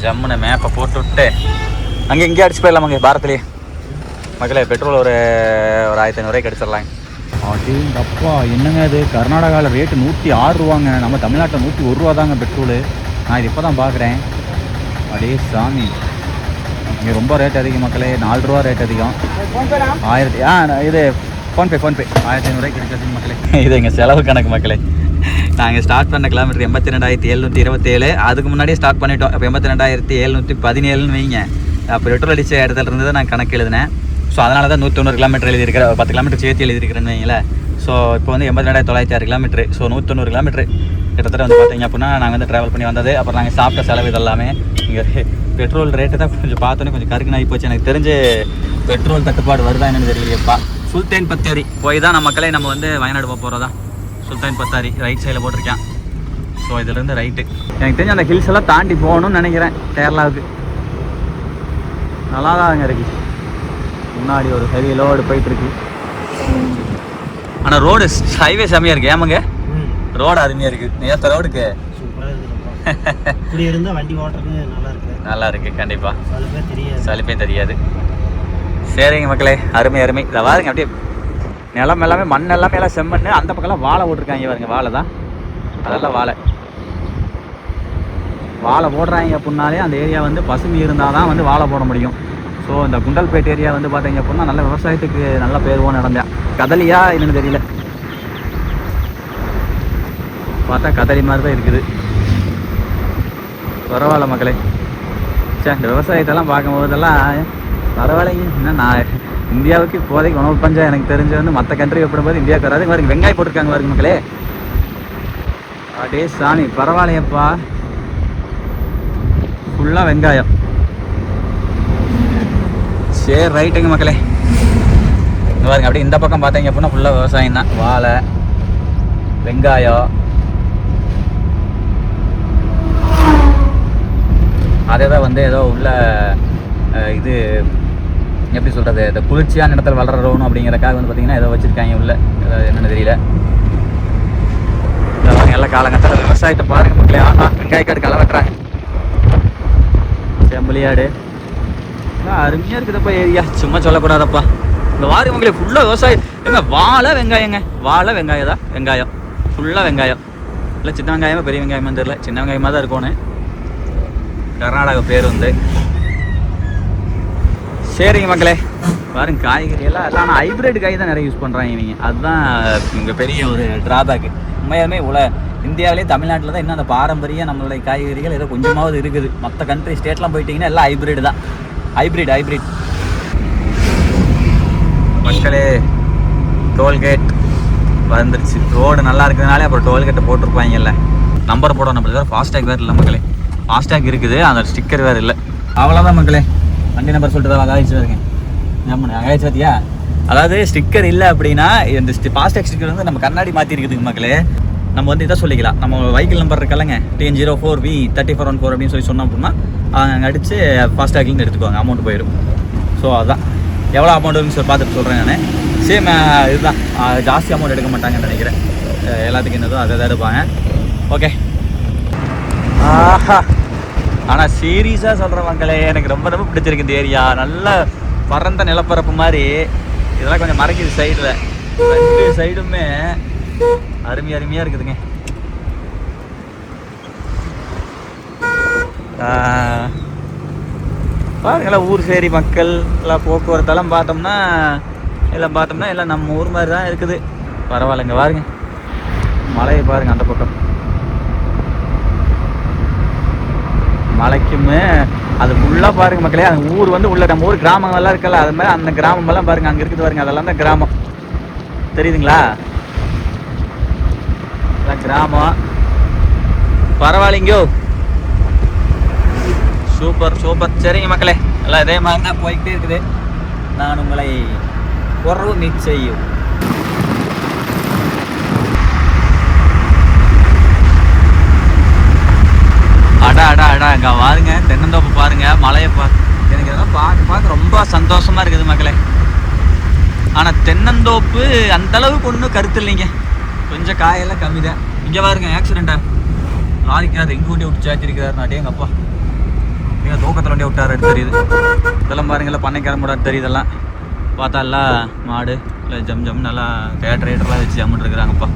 ஜம்முன்னு மேப்பை போட்டு விட்டு அங்கே இங்கே அடிச்சு போயிடலாமாங்க பாரத்துலேயே மக்களே. பெட்ரோல் ஒரு 1500 ரூபாய்க்கு அடிச்சிடலாங்க. அப்படிங்கப்பா, என்னங்க இது கர்நாடகாவில் ரேட்டு 106 ரூபாங்க. நம்ம தமிழ்நாட்டில் 101 ரூபா தாங்க பெட்ரோலு. நான் இது இப்போ தான் பார்க்குறேன். அடே சாமி, இங்கே ரொம்ப ரேட் அதிகம் மக்களே. 4 ரூபா ரேட் அதிகம். 1000 இது ஃபோன்பே 1500 ரூபாய்க்கு கிடைக்காது மக்களே. இது எங்கள் செலவு கணக்கு மக்களே. நாங்கள் ஸ்டார்ட் பண்ண கிலோமீட்டர் 82,727. அதுக்கு முன்னாடியே ஸ்டார்ட் பண்ணிட்டோம். இப்போ 82,717 வைங்க. பெட்ரோல் அடித்த இடத்துல இருந்து தான் நான் கணக்கு எழுதினேன். ஸோ அதனால தான் 190 கிலோமீட்டர் எழுதியிருக்கிறேன். 10 கிலோமீட்டர் சேர்த்து எழுதியிருக்கிறேன்னு வைங்களேன். ஸோ இப்போ வந்து 82,906 கிலோமீட்டர். ஸோ 190 கிலோமீட்டர் கிட்டத்தட்ட வந்து பார்த்தீங்க அப்படின்னா நாங்கள் வந்து ட்ராவல் பண்ணி வந்தது. அப்புறம் நாங்கள் சாப்பிட்ட செலவு இதெல்லாமே. இங்கே பெட்ரோல் ரேட்டு தான் கொஞ்சம் பார்த்தோன்னே கொஞ்சம் கருக்குன்னு ஆகி போச்சு. எனக்கு தெரிஞ்சு பெட்ரோல் தட்டுப்பாடு வருதா என்னன்னு தெரியலையப்பா. சுல்தான் பத்தாரி போய் தான் நம்ம மக்களே நம்ம வந்து வயநாடு போக போகிறதா. சுல்தான் பத்தாரி ரைட் சைடில் போட்டிருக்கேன். ஸோ இதுலேருந்து ரைட்டு. எனக்கு தெரிஞ்சு அந்த ஹில்ஸ் எல்லாம் தாண்டி போகணும்னு நினைக்கிறேன் கேரளாவுக்கு. நல்லா தான் அங்கே இருக்குது. முன்னாடி ஒரு ஹெவி லோடு போயிட்டுருக்கு. ஆனால் ரோடு ஹைவே செம்மையாக இருக்குது. ஏமாங்க ரோடு அருமையாக இருக்குது. நேற்று ரோடுக்கு வண்டி ஓட்டுறது நல்லா இருக்கு. கண்டிப்பாக சலிப்பே தெரியாது. சரிங்க மக்களே, அருமை அருமை. இதை பாருங்க, அப்படியே நிலம் எல்லாமே மண் எல்லாமே எல்லாம் செம்மண்ணு. அந்த பக்கம்லாம் வாழை போட்டிருக்காங்க பாருங்க. வாழை தான், அதெல்லாம் வாழை போடுறாங்க அப்படின்னாலே அந்த ஏரியா வந்து பசுமை இருந்தால் தான் வந்து வாழை போட முடியும். ஸோ இந்த குண்டல்பேட் ஏரியா வந்து பார்த்தீங்க அப்படின்னா நல்ல விவசாயத்துக்கு நல்ல பேருவோன்னு நடந்தேன். கதலியா என்னன்னு தெரியல, பார்த்தா கதலி மாதிரி தான் இருக்குது. பரவாயில்ல மக்களே. சே, இந்த விவசாயத்தெல்லாம் பார்க்கும்போதெல்லாம் பரவாயில்லைங்க. இன்னும் நான் இந்தியாவுக்கு இப்போதைக்கு உணவு பஞ்சம் எனக்கு தெரிஞ்சு வந்து மற்ற கண்ட்ரி ஒப்பிடும்போது இந்தியாவுக்கு வராது. பாருங்க வெங்காயம் போட்டிருக்காங்க பாருங்க மக்களே. அடே சாமி, பரவாயில்லையப்பா, ஃபுல்லாக வெங்காயம். சரி ரைட்டுங்க மக்களே. பாருங்க அப்படியே இந்த பக்கம் பார்த்தீங்க அப்படின்னா ஃபுல்லாக விவசாயம் தான். வாழை, வெங்காயம், அதே தான் வந்து ஏதோ உள்ள இது எப்படி சொல்கிறது, இந்த குளிர்ச்சியான இடத்துல வளரணும் அப்படிங்கிறக்காக வந்து பார்த்திங்கன்னா ஏதோ வச்சுருக்காங்க உள்ள. என்னென்னு தெரியல. எல்லா காலங்கத்தில் விவசாயத்தை பாருங்கள் மக்களே. வெங்காயக்காடு களை வெட்டுறாங்க. செம்பலியாடு அருமையாக இருக்குதுப்பா ஏரியா, சும்மா சொல்லக்கூடாதப்பா. இந்த வாரி மக்களே ஃபுல்லாக விவசாயம். ஏங்க வாழை வெங்காயங்க, வாழை வெங்காயம் தான். வெங்காயம் ஃபுல்லாக வெங்காயம். இல்லை சின்ன வெங்காயமாக பெரிய வெங்காயமாக தெரியல, சின்ன வெங்காயமாக தான் இருக்கணும். கர்நாடகா பேர் வந்து. சரிங்க மக்களே, பாருங்க காய்கறி எல்லாம் ஆனால் ஹைப்ரிட் காய் தான் நிறைய யூஸ் பண்ணுறாங்க இவங்க. அதுதான் இங்கே பெரிய ஒரு ட்ராபேக்கு. உண்மையாலுமே இந்தியாவிலே தமிழ்நாட்டில் தான் இன்னும் அந்த பாரம்பரிய நம்மளுடைய காய்கறிகள் ஏதோ கொஞ்சமாவது இருக்குது. மற்ற கண்ட்ரி ஸ்டேட்லாம் போயிட்டீங்கன்னா எல்லாம் ஹைப்ரிட் தான். ஹைப்ரிட் மக்களே. டோல்கேட் வந்துருச்சு. ரோடு நல்லா இருக்கிறதுனாலே அப்புறம் டோல்கேட்டை போட்டிருப்பாங்கல்ல. நம்பர் போடணும். நம்மளுக்கு வேறு ஃபாஸ்டேக் வேறு இல்லை மக்களே. ஃபாஸ்டேக் இருக்குது, அந்த ஸ்டிக்கர் வேறு இல்லை. அவ்வளோதான் மக்களே. வண்டி நம்பர் சொல்லிட்டு தான் அகாயிச்சு வருங்க. அகாயிச்சு பார்த்தியா? அதாவது ஸ்டிக்கர் இல்லை அப்படின்னா இந்த ஃபாஸ்டேக் ஸ்டிக்கர் வந்து நம்ம கண்ணாடி மாற்றிருக்குதுங்க மக்களே. நம்ம வந்து இதை சொல்லிக்கலாம். நம்ம வெஹிக்கிள் நம்பர் இருக்கலங்க, TN04V3414 அப்படின்னு சொல்லி சொன்னோம் அப்படின்னா அங்கே அடித்து ஃபாஸ்டேக்லேருந்து எடுத்துக்குவாங்க, அமௌண்ட் போயிடும். ஸோ அதுதான் எவ்வளோ அமௌண்ட் வரும்னு சொல்லி பார்த்துட்டு சொல்கிறேன் நான். சேம் இதுதான், ஜாஸ்தி அமௌண்ட் எடுக்க மாட்டாங்கன்னு நினைக்கிறேன். எல்லாத்துக்கும் என்னதோ அதை தான் எடுப்பாங்க. ஓகே ஆஹா, ஆனால் சீரியஸாக சொல்கிற மக்களே, எனக்கு ரொம்ப ரொம்ப பிடிச்சிருக்கு இந்த ஏரியா. நல்ல பரந்த நிலப்பரப்பு மாதிரி. இதெல்லாம் கொஞ்சம் மறைக்குது சைடில். 2 சைடுமே அருமையாக இருக்குதுங்க. பாருங்களா, ஊர் சேரி மக்கள் எல்லாம் போக்குவரத்தெல்லாம் பார்த்தோம்னா எல்லாம் நம்ம ஊர் மாதிரி தான் இருக்குது. பரவாயில்லைங்க. பாருங்க மலையை பாருங்க, அந்த பக்கம் மலைக்குமே அது ஃபுல்லாக பாருங்க மக்களே. அந்த ஊர் வந்து உள்ள நம்ம ஊர் கிராமங்கள்லாம் இருக்குல்ல, அது மாதிரி அந்த கிராமமெல்லாம் பாருங்க, அங்கே இருக்குது பாருங்க, அதெல்லாம் தான் கிராமம். தெரியுதுங்களா? அதான் கிராமம். பரவாயில்லைங்கோ. Super super. சரிங்க மக்களே, எல்லாம் இதே மாதிரி தான் போய்கிட்டே இருக்குது. நான் உங்களை உறவு மீட் செய்யும். அடா அங்கே பாருங்க, தென்னந்தோப்பு பாருங்க, மலையை எனக்கு இதெல்லாம் பார்க்க ரொம்ப சந்தோஷமா இருக்குது மக்களே. ஆனால் தென்னந்தோப்பு அந்த அளவுக்கு ஒன்றும் கருத்து இல்லைங்க, கொஞ்சம் காயெல்லாம் கம்மி தான். இங்கே பாருங்க ஆக்சிடென்ட்டா, லாரிக்கார் எங்கே வண்டி விட்டு சாச்சிருக்கிறாரு. நாட்டே எங்கள் அப்பா நீங்கள் தூக்கத்தில் வண்டியை விட்டாரு தெரியுது. இதெல்லாம் பாருங்கள்ல, பண்ணைக்கார முடாது தெரியுது. இதெல்லாம் பார்த்தா எல்லாம் மாடு இல்லை ஜம் நல்லா தேட்டரெல்லாம் வச்சு ஜம்முன்னு இருக்கிறாங்கப்பா.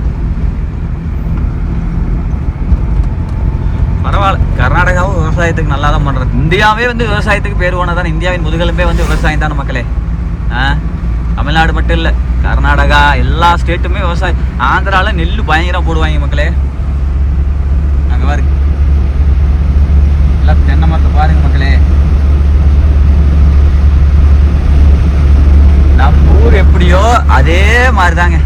பரவாயில்ல, கர்நாடகாவும் விவசாயத்துக்கு நல்லா தான் பண்ணுறது. இந்தியாவே வந்து விவசாயத்துக்கு பேர் போனதானே. இந்தியாவின் முதுகெலும்பே வந்து விவசாயம் தானே மக்களே. தமிழ்நாடு மட்டும் இல்லை, கர்நாடகா எல்லா ஸ்டேட்டுமே விவசாயம். ஆந்திராவில் நெல் பயங்கரம் போடுவாங்க மக்களே. அங்கே பாருங்க எல்லாம் தென்னை மரத்தை பாருங்க மக்களே. நம்ம ஊர் எப்படியோ அதே மாதிரி தாங்க.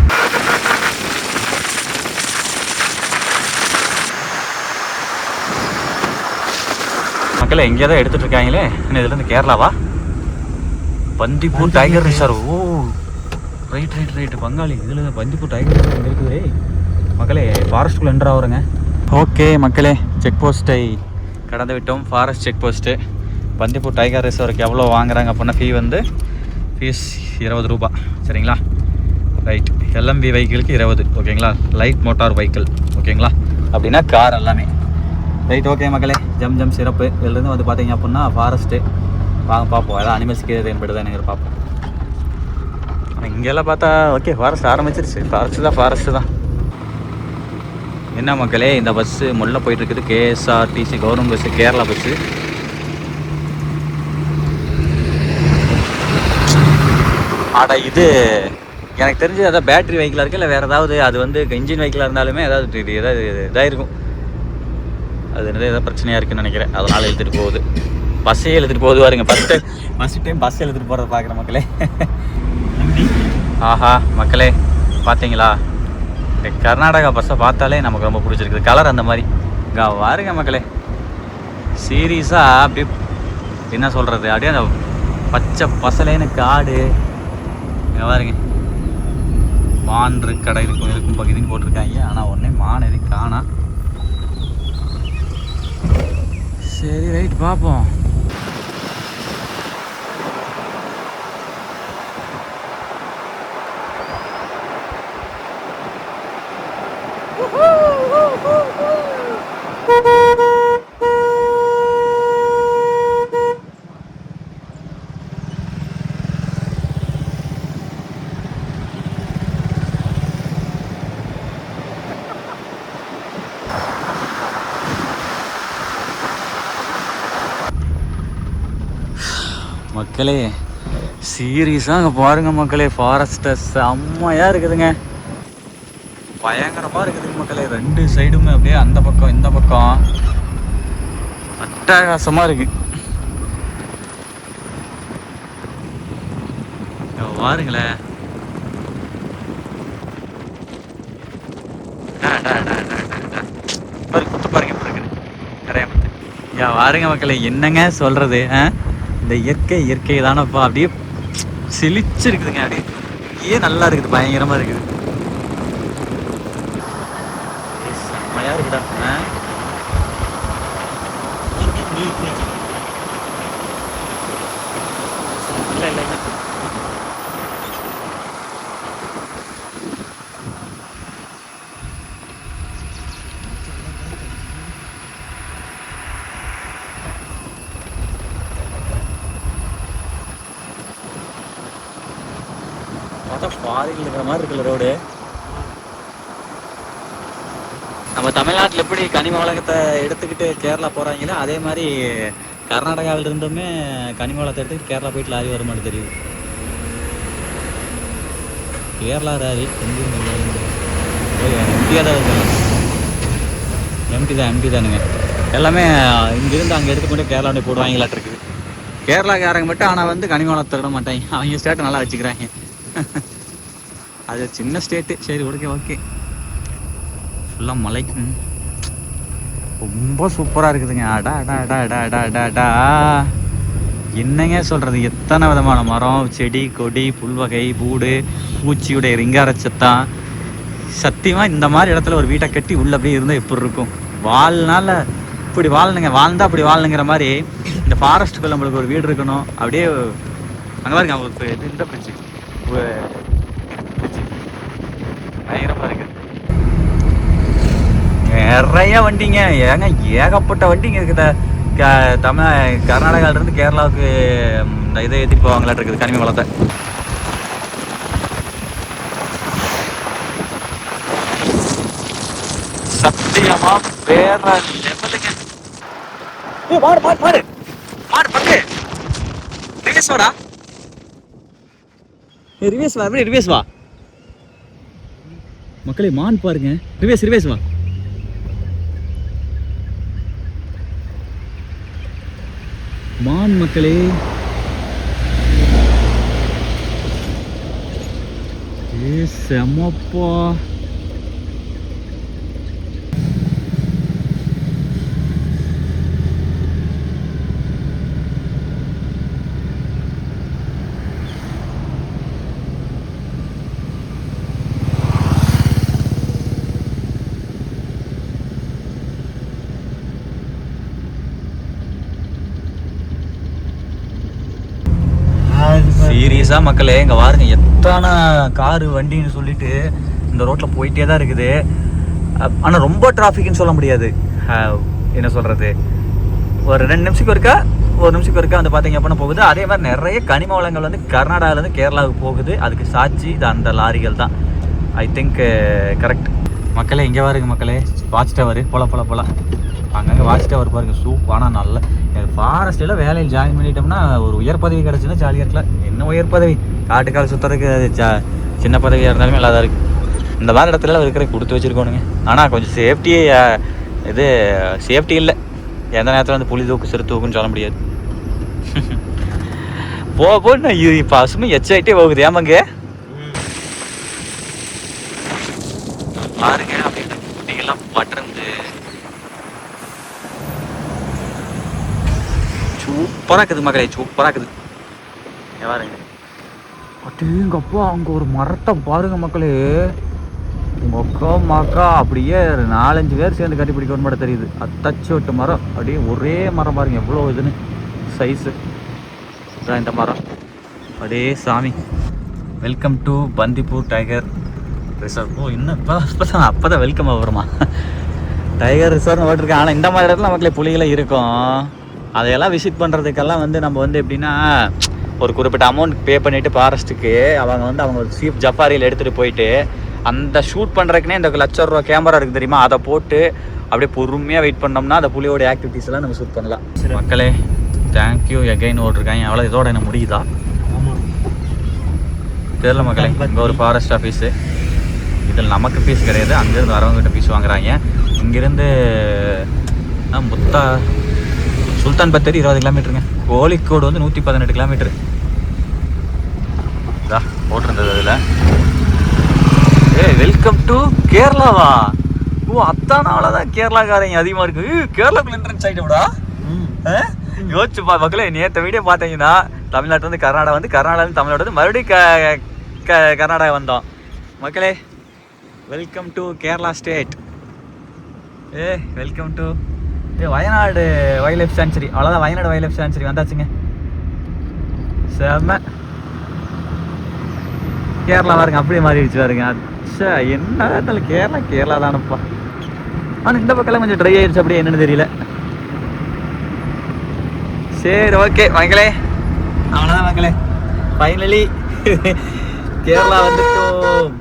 மக்களே எங்கேயா தான் எடுத்துட்டு இருக்காங்களே. இதுலேருந்து கேரளாவா? Bandipur tiger reserve. Oh right பங்காளி. இதில் பந்திப்பூர் டைகர் ரிசர்வ் இங்கே இருக்குது மக்களே. ஃபாரஸ்ட்டுக்குள்ளே என்ட்ரு ஆகுறேங்க. ஓகே மக்களே, செக் போஸ்ட்டை கடந்து விட்டோம். Forest check post. Bandipur tiger ரிசர்வுக்கு எவ்வளோ வாங்குறாங்க அப்படின்னா ஃபீஸ் 20 ரூபா. சரிங்களா? ரைட். எல்எம்பி வெஹிக்கிளுக்கு 20. ஓகேங்களா? Light motor vehicle. ஓகேங்களா? அப்படின்னா கார் எல்லாமே. ரைட். ஓகே மக்களே, ஜம் சிறப்பு. இதுலேருந்து வந்து பார்த்தீங்க அப்படின்னா ஃபாரஸ்ட்டு. வாங்க பார்ப்போம், ஏதாவது அனிமல்ஸ் கீழே என்பது தான் எனக்கு பார்ப்போம். இங்கெல்லாம் பார்த்தா ஓகே, ஃபாரஸ்ட் ஆரம்பிச்சிருச்சு. ஃபாரஸ்ட்டு தான். என்ன மக்களே, இந்த பஸ்ஸு முள்ள போயிட்டுருக்குது. KSRTC government bus, Kerala bus. ஆடா இது எனக்கு தெரிஞ்சு அதாவது பேட்ரி வெஹிக்கிளாக இருக்குது, இல்லை வேறு ஏதாவது அது வந்து இன்ஜின் வெஹிக்கிளாக இருந்தாலுமே ஏதாவது இதாக இருக்கும். அது ஏதாவது பிரச்சனையாக இருக்குதுன்னு நினைக்கிறேன். அதனால் எழுதிட்டு போகுது. பஸ்ஸே எழுதிட்டு போகுது பாருங்க. ஃபஸ்ட் டைம் பஸ் எழுதிட்டு போகிறத பார்க்குறேன் மக்களே. ஆஹா மக்களே, பார்த்தீங்களா? இந்த கர்நாடகா பஸ்ஸை பார்த்தாலே நமக்கு ரொம்ப பிடிச்சிருக்குது. கலர் அந்த மாதிரி இங்கே பாருங்க மக்களே. சீரியஸாக அப்படியே என்ன சொல்கிறது, அப்படியே அந்த பச்சை பசலேன்னு காடு. இங்கே பாருங்க, மான் கடை இருக்கும் பகுதின்னு போட்டிருக்காங்க. ஆனால் உடனே மான் எதுவும் காணா. சரி ரைட், பார்ப்போம். மக்களே சீரியஸாக அங்கே பாருங்கள் மக்களே, ஃபாரஸ்ட்டை செம்மையாக இருக்குதுங்க. பயங்கரமாக இருக்குதுங்க மக்களே. 2 சைடுமே அப்படியே அந்த பக்கம் இந்த பக்கம் அட்டகாசமாக இருக்குது. பாருங்களேன். குத்து பாருங்க நிறைய பாருங்க மக்களே. என்னங்க சொல்கிறது, இந்த இயற்கை தானப்பா. அப்படியே செழிச்சிருக்குதுங்க. அப்படியே நல்லா இருக்குது, பயங்கரமாக இருக்குது. செம்மையாக இருக்குடா. இல்லை பார்த்தா ஃபாரின்ல இருக்கிற மாதிரி இருக்குல்ல ரோடு. நம்ம தமிழ்நாட்டில் எப்படி கனிம வளத்தை எடுத்துக்கிட்டு கேரளா போகிறாங்களோ அதே மாதிரி கர்நாடகாவில் இருந்துமே கனிம வளத்தை எடுத்துக்கிட்டு கேரளா போயிட்டு லாரி வர மாதிரி தெரியுது. கேரளா லாரி எம்டியாக தான் இருக்கு. எம்டி தானுங்க எல்லாமே. இங்கிருந்து அங்கே எடுத்துக்கொண்டு கேரளாவுடைய போடுவாங்களாட்டு இருக்குது. கேரளாக்காரங்க மட்டும் ஆனால் வந்து கனிம வளத்தை விட மாட்டாங்க. அவங்க ஸ்டேட்டை நல்லா வச்சுக்கிறாங்க. அது சின்ன ஸ்டேட்டு. சரி ஓகே. ஃபுல்லாக மலைக்கு ரொம்ப சூப்பராக இருக்குதுங்க. அடா என்னங்க சொல்கிறது, எத்தனை விதமான மரம், செடி, கொடி, புல்வகை, பூடு, பூச்சியுடைய ரிங்காரச்சத்தான். சத்தியமாக இந்த மாதிரி இடத்துல ஒரு வீட்டை கட்டி உள்ளே அப்படியே இருந்தால் எப்படி இருக்கும். வாழ்நாள் இப்படி வாழணுங்க, வாழ்ந்தால் அப்படி வாழணுங்கிற மாதிரி இந்த ஃபாரஸ்ட்டுக்குள்ள நம்மளுக்கு ஒரு வீடு இருக்கணும். அப்படியே அங்கே பாருங்க அவங்களுக்கு இது இந்த பிரிட்ஜு பயங்கரமாக இருக்குது. நிறைய வண்டிங்க, ஏகப்பட்ட வண்டிங்க இருக்குது. கர்நாடகாவிலேருந்து கேரளாவுக்கு இந்த இதை ஏற்றி போவாங்களாட்டு இருக்குது கனிம வளத்தை. சத்தியமா வேற லெவலுங்க. மாடு பக்கு ரிவேஸ் வாடா. ரிவேஸ் வா மக்களே. மான் பாருங்க. ரிவேஸ் வா. மான் மக்களே. செம்மப்பா. சீரியஸா மக்களே இங்க பாருங்க எத்தனை காரு வண்டின்னு சொல்லிட்டு இந்த ரோட்ல போயிட்டே தான் இருக்குது. ஆனா ரொம்ப டிராஃபிக்னு சொல்ல முடியாது. என்ன சொல்றது, ஒரு 2 நிமிஷத்துக்கு ஒருக்கா வந்து பாத்தீங்க அப்படின்னா போகுது. அதே மாதிரி நிறைய கனிம வளங்கள் வந்து கர்நாடகால இருந்து கேரளாவுக்கு போகுது. அதுக்கு சாட்சி இது அந்த லாரிகள் தான். I think correct. மக்களே இங்கே பாருங்க மக்களே, வாட்ச் டவர் போல அங்கங்கே வாட்ச் டவர் பாருங்க. ஆனால் நல்ல ஃபாரஸ்ட்டில் வேலையில் ஜாயின் பண்ணிட்டோம்னா ஒரு உயர் பதவி கிடச்சுன்னா ஜாலியாக இருக்கலாம். என்ன உயர் பதவி, காட்டுக்கால் சுற்றுறதுக்கு அது சின்ன பதவியாக இருந்தாலுமே நல்லா தான் இருக்குது. இந்த மாதிரி இடத்துல இருக்கிற கொடுத்து வச்சுருக்கோனுங்க. ஆனால் கொஞ்சம் சேஃப்டி இல்லை. எந்த நேரத்தில் வந்து புலி தூக்கு சிறு தூக்குன்னு சொல்ல முடியாது. நான் இப்போ அசுமே எச்சாயிட்டே போகுது. ஏமாங்க பாருங்க அப்படின்னு குட்டிகள்லாம் பட்டிருந்து சூப்பராக இருக்குது மக்களே, சூப்பராக இருக்குது. பாருங்க அட்டேங்கப்பா, அங்கே ஒரு மரத்தை பாருங்க மக்களே. மக்கா அப்படியே 4-5 பேர் சேர்ந்து கட்டி பிடிக்கணும் மட்டும் தெரியுது. அத்தச்சோட்டு மரம், அப்படியே ஒரே மரம் பாருங்க எவ்வளோ இதுன்னு சைஸு தான் இந்த மரம். அப்படியே சாமி. Welcome to Bandipur tiger reserve. இன்னும் அப்போ தான் வெல்கம் ஆகுறோமா டைகர் ரிசர்வ்னு போட்டிருக்கேன். ஆனால் இந்த மாதிரி இடத்துல மக்களே புலிகளை இருக்கும். அதையெல்லாம் விசிட் பண்ணுறதுக்கெல்லாம் வந்து நம்ம வந்து எப்படின்னா ஒரு குறிப்பிட்ட அமௌண்ட் பே பண்ணிவிட்டு ஃபாரஸ்ட்டுக்கு அவங்க ஒரு சீப் ஜஃபாரியில் எடுத்துகிட்டு போயிட்டு அந்த ஷூட் பண்ணுறதுக்குனே இந்த ₹1,00,000 கேமரா இருக்குது தெரியுமா, அதை போட்டு அப்படியே பொறுமையாக வெயிட் பண்ணோம்னா அந்த புலியோட ஆக்டிவிட்டீஸ் எல்லாம் நம்ம ஷூட் பண்ணலாம். மக்களே தேங்க்யூ எகைன் ஓட்டிருக்காங்க. அவ்வளோ இதோட என்ன முடியுதா தெரியல மக்களே. இங்கே ஒரு ஃபாரஸ்ட் ஆஃபீஸு, இதில் நமக்கு ஃபீஸ் கிடையாது, அங்கேருந்து வரவங்ககிட்ட ஃபீஸ் வாங்குறாங்க. இங்கேருந்து சுல்தான் பத்தேரி 20 கிலோமீட்டருங்க. கோழிக்கோடு வந்து 118 கிலோமீட்டரு தான் போட்டிருந்தது அதில். Welcome to கேரளாவா? ஓ அத்தான அவ்வளோதான் கேரளாக்காரங்க அதிகமாக இருக்குது. கேரளாக்குள்ள என்ட்ரன்ஸ் ஆகிட்டோம்டா. யோசிச்சுப்பா மக்களே, நேற்று வீடியோ பார்த்தீங்கன்னா தமிழ்நாட்டிலேருந்து கர்நாடகா வந்து கர்நாடகாலேருந்து தமிழ்நாடு வந்து மறுபடியும் கர்நாடகா வந்தோம் மக்களே. Welcome to Kerala state. Welcome to Wayanad wild life sanctuary. அவ்வளோதான், வயநாடு வைல்ட் லைஃப் சான்ச்சுரி வந்தாச்சுங்க. செம்ம. கேரளா பாருங்க அப்படியே மாறிடுச்சு பாருங்க. அச்சா என்ன இருந்தாலும் கேரளா தானப்பா. ஆனால் இந்த பக்கம் கொஞ்சம் ட்ரை ஆயிடுச்சு, அப்படியே என்னன்னு தெரியல. சரி ஓகே மக்களே, அவ்வளோதான் மக்களே. ஃபைனலி கேரளா வந்துட்டோம்.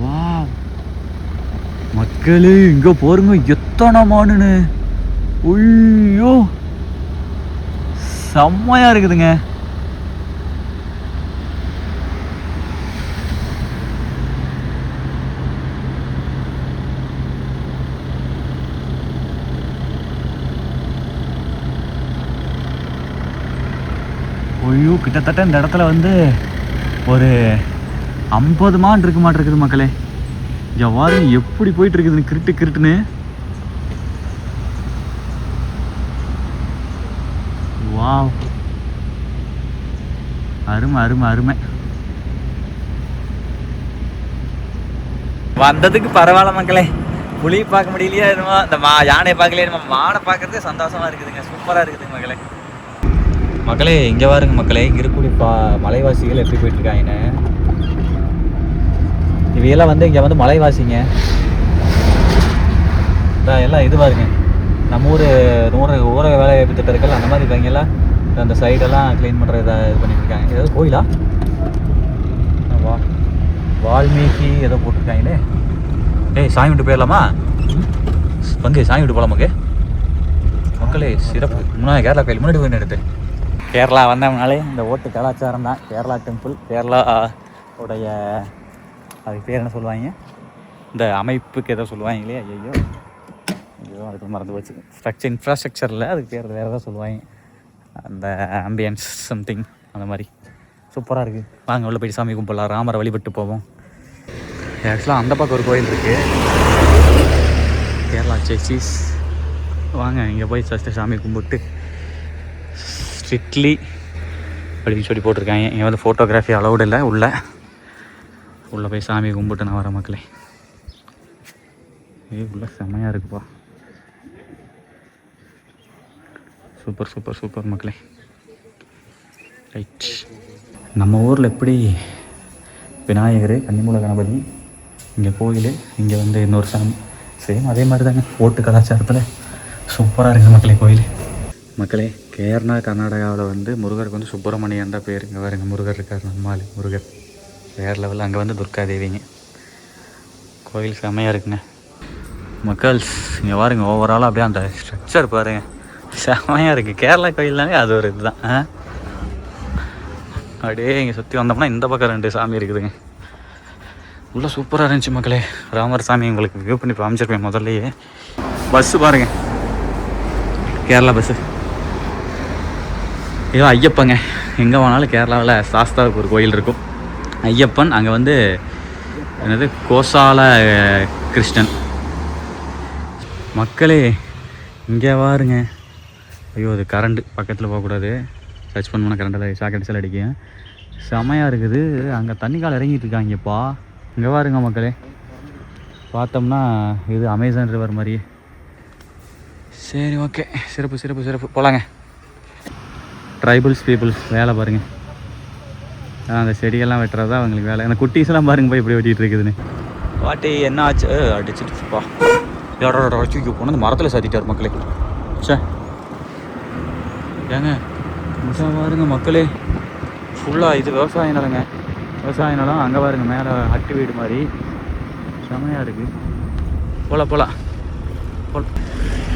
வாவ் மக்களே, இங்க பாருங்க எத்தனை மானுன்னு. ஐயோ செம்மையா இருக்குதுங்க. ஐயோ கிட்டத்தட்ட இந்த இடத்துல வந்து ஒரு 50 மான் இருக்க மாட்டிருக்குது மக்களே. இங்கே வாருங்க எப்படி போயிட்டு இருக்குதுன்னு கிருட்டுன்னு. வாவ் அருமை அருமை அருமை. வந்ததுக்கு பரவாயில்ல மக்களே. புலி பார்க்க முடியலையா என்னமோ, இந்த யானையை பார்க்கலையே நம்ம மானை பார்க்கறதே சந்தோஷமா இருக்குதுங்க. சூப்பராக இருக்குதுங்க மக்களே. மக்களே இங்கே பாருங்க மக்களே, இங்கே இருக்கக்கூடிய மலைவாசிகள் எப்படி போயிட்டு இருக்காங்கன்னு. இவையெல்லாம் வந்து இங்கே வந்து மலைவாசிங்க எல்லாம். இது பாருங்க நம்ம ஊரக வேலை வாய்ப்பு திட்டம் இருக்குல்ல, அந்த மாதிரி இருக்காங்கெல்லாம் அந்த சைடெல்லாம் க்ளீன் பண்ணுற இதை இது பண்ணிட்டு இருக்காங்க. ஏதாவது கோயிலா வால்மீகி ஏதோ போட்டிருக்காங்களே. ஏய் சாமி விட்டு போயிடலாமா பங்கு? சாமி விட்டு போகலாமாங்க மக்களே. சிறப்பு. முன்னாடி கேரளா கோயில் முன்னாடி போய் எடுத்து கேரளா வந்தோம்னாலே இந்த ஓட்டு கலாச்சாரம் தான். கேரளா டெம்பிள், கேரளா உடைய அதுக்கு பேர் என்ன சொல்லுவாங்க, இந்த அமைப்புக்கு ஏதோ சொல்லுவாங்களே. ஐயோ அதுக்கு மறந்து போச்சு. இன்ஃப்ராஸ்ட்ரக்சரில் அதுக்கு பேர் வேறு ஏதாவது சொல்லுவாங்க. அந்த ஆம்பியன்ஸ் சம்திங் அந்த மாதிரி சூப்பராக இருக்குது. வாங்க உள்ள போய்ட்டு சாமி கும்பிடலாம், ராமரை வழிபட்டு போவோம். ஆக்சுவலாக அந்த பக்கம் ஒரு கோயில் இருக்குது, கேரளா சர்ச்சீஸ். வாங்க இங்கே போய் ஃபஸ்ட்டு சாமி கும்பிட்டு ஸ்ட்ரிக்ட்லி அப்படின்னு சொல்லி போட்டிருக்காங்க. இங்கே வந்து ஃபோட்டோகிராஃபி அலௌடு இல்லை. உள்ளே போய் சாமி கும்பிட்டு நான் வரேன் மக்களே. உள்ளே செம்மையாக இருக்குப்பா. சூப்பர் சூப்பர் சூப்பர் மக்களே. ரைட், நம்ம ஊரில் எப்படி விநாயகர், கன்னிமூல கணபதி, இங்கே கோயில், இங்கே வந்து இன்னொரு சாமி, சேம் அதே மாதிரி தாங்க ஓட்டு கலாச்சாரத்தில் சூப்பராக இருக்குது மக்களே கோயில். மக்களே கேரளா கர்நாடகாவில் வந்து முருகருக்கு வந்து சுப்பிரமணியன் தான் பேர். இங்கே பாருங்க முருகர் இருக்கார், நம்மால் முருகர் வேறு லெவலில். அங்கே வந்து துர்கா தேவிங்க. கோயில் செம்மையாக இருக்குங்க மக்கள்ஸ். இங்கே பாருங்க ஓவராலாக அப்படியே அந்த ஸ்ட்ரக்சர் பாருங்க செம்மையாக இருக்குது. கேரளா கோயில்னாலே அது ஒரு இதுதான். அப்படியே இங்கே சுற்றி வந்தோம்னா இந்த பக்கம் 2 சாமி இருக்குதுங்க. உள்ளே சூப்பராக இருந்துச்சு மக்களே. ராமர் சாமி உங்களுக்கு வியூ பண்ணி காமிச்சிருப்பேன் முதல்லையே. பஸ்ஸு பாருங்கள், கேரளா பஸ்ஸு. ஏதோ ஐயப்பங்க. எங்கே போனாலும் கேரளாவில் சாஸ்தாவுக்கு ஒரு கோயில் இருக்கும், ஐயப்பன். அங்கே வந்து என்னது கோசால கிருஷ்ணன். மக்களே இங்கே பாருங்க. ஐயோ அது கரண்ட் பக்கத்தில் போகக்கூடாது, சர்ச் பண்ணோன்னா கரண்டில் சாக்கெட்ஸில் அடிக்கும். செமையாக இருக்குது. அங்கே தண்ணி கால் இறங்கிட்டு இருக்காங்கப்பா. இங்கே பாருங்க மக்களே, பார்த்தோம்னா இது அமேசான் ரிவர் மாதிரி. சரி ஓகே, சிறப்பு சிறப்பு சிறப்பு, போகலாங்க. ட்ரைபல்ஸ் பீப்புள்ஸ் வேலை பாருங்கள். அந்த செடியெல்லாம் வெட்டுறது தான் அவங்களுக்கு வேலை. அந்த குட்டீஸ்லாம் பாருங்க போய் இப்படி வெட்டிகிட்டு இருக்குதுன்னு. பாட்டி என்ன ஆச்சு அடிச்சுட்டுப்பா. இதோட வச்சு போனால் அந்த மரத்தில் சாத்திட்டார் மக்களே. சே ஏங்க பாருங்க மக்களே, ஃபுல்லாக இது விவசாய நிலங்க. விவசாய நிலம். அங்கே பாருங்க மேலே அட்டு வீடு மாதிரி செமையாக இருக்குது. போகலாம்.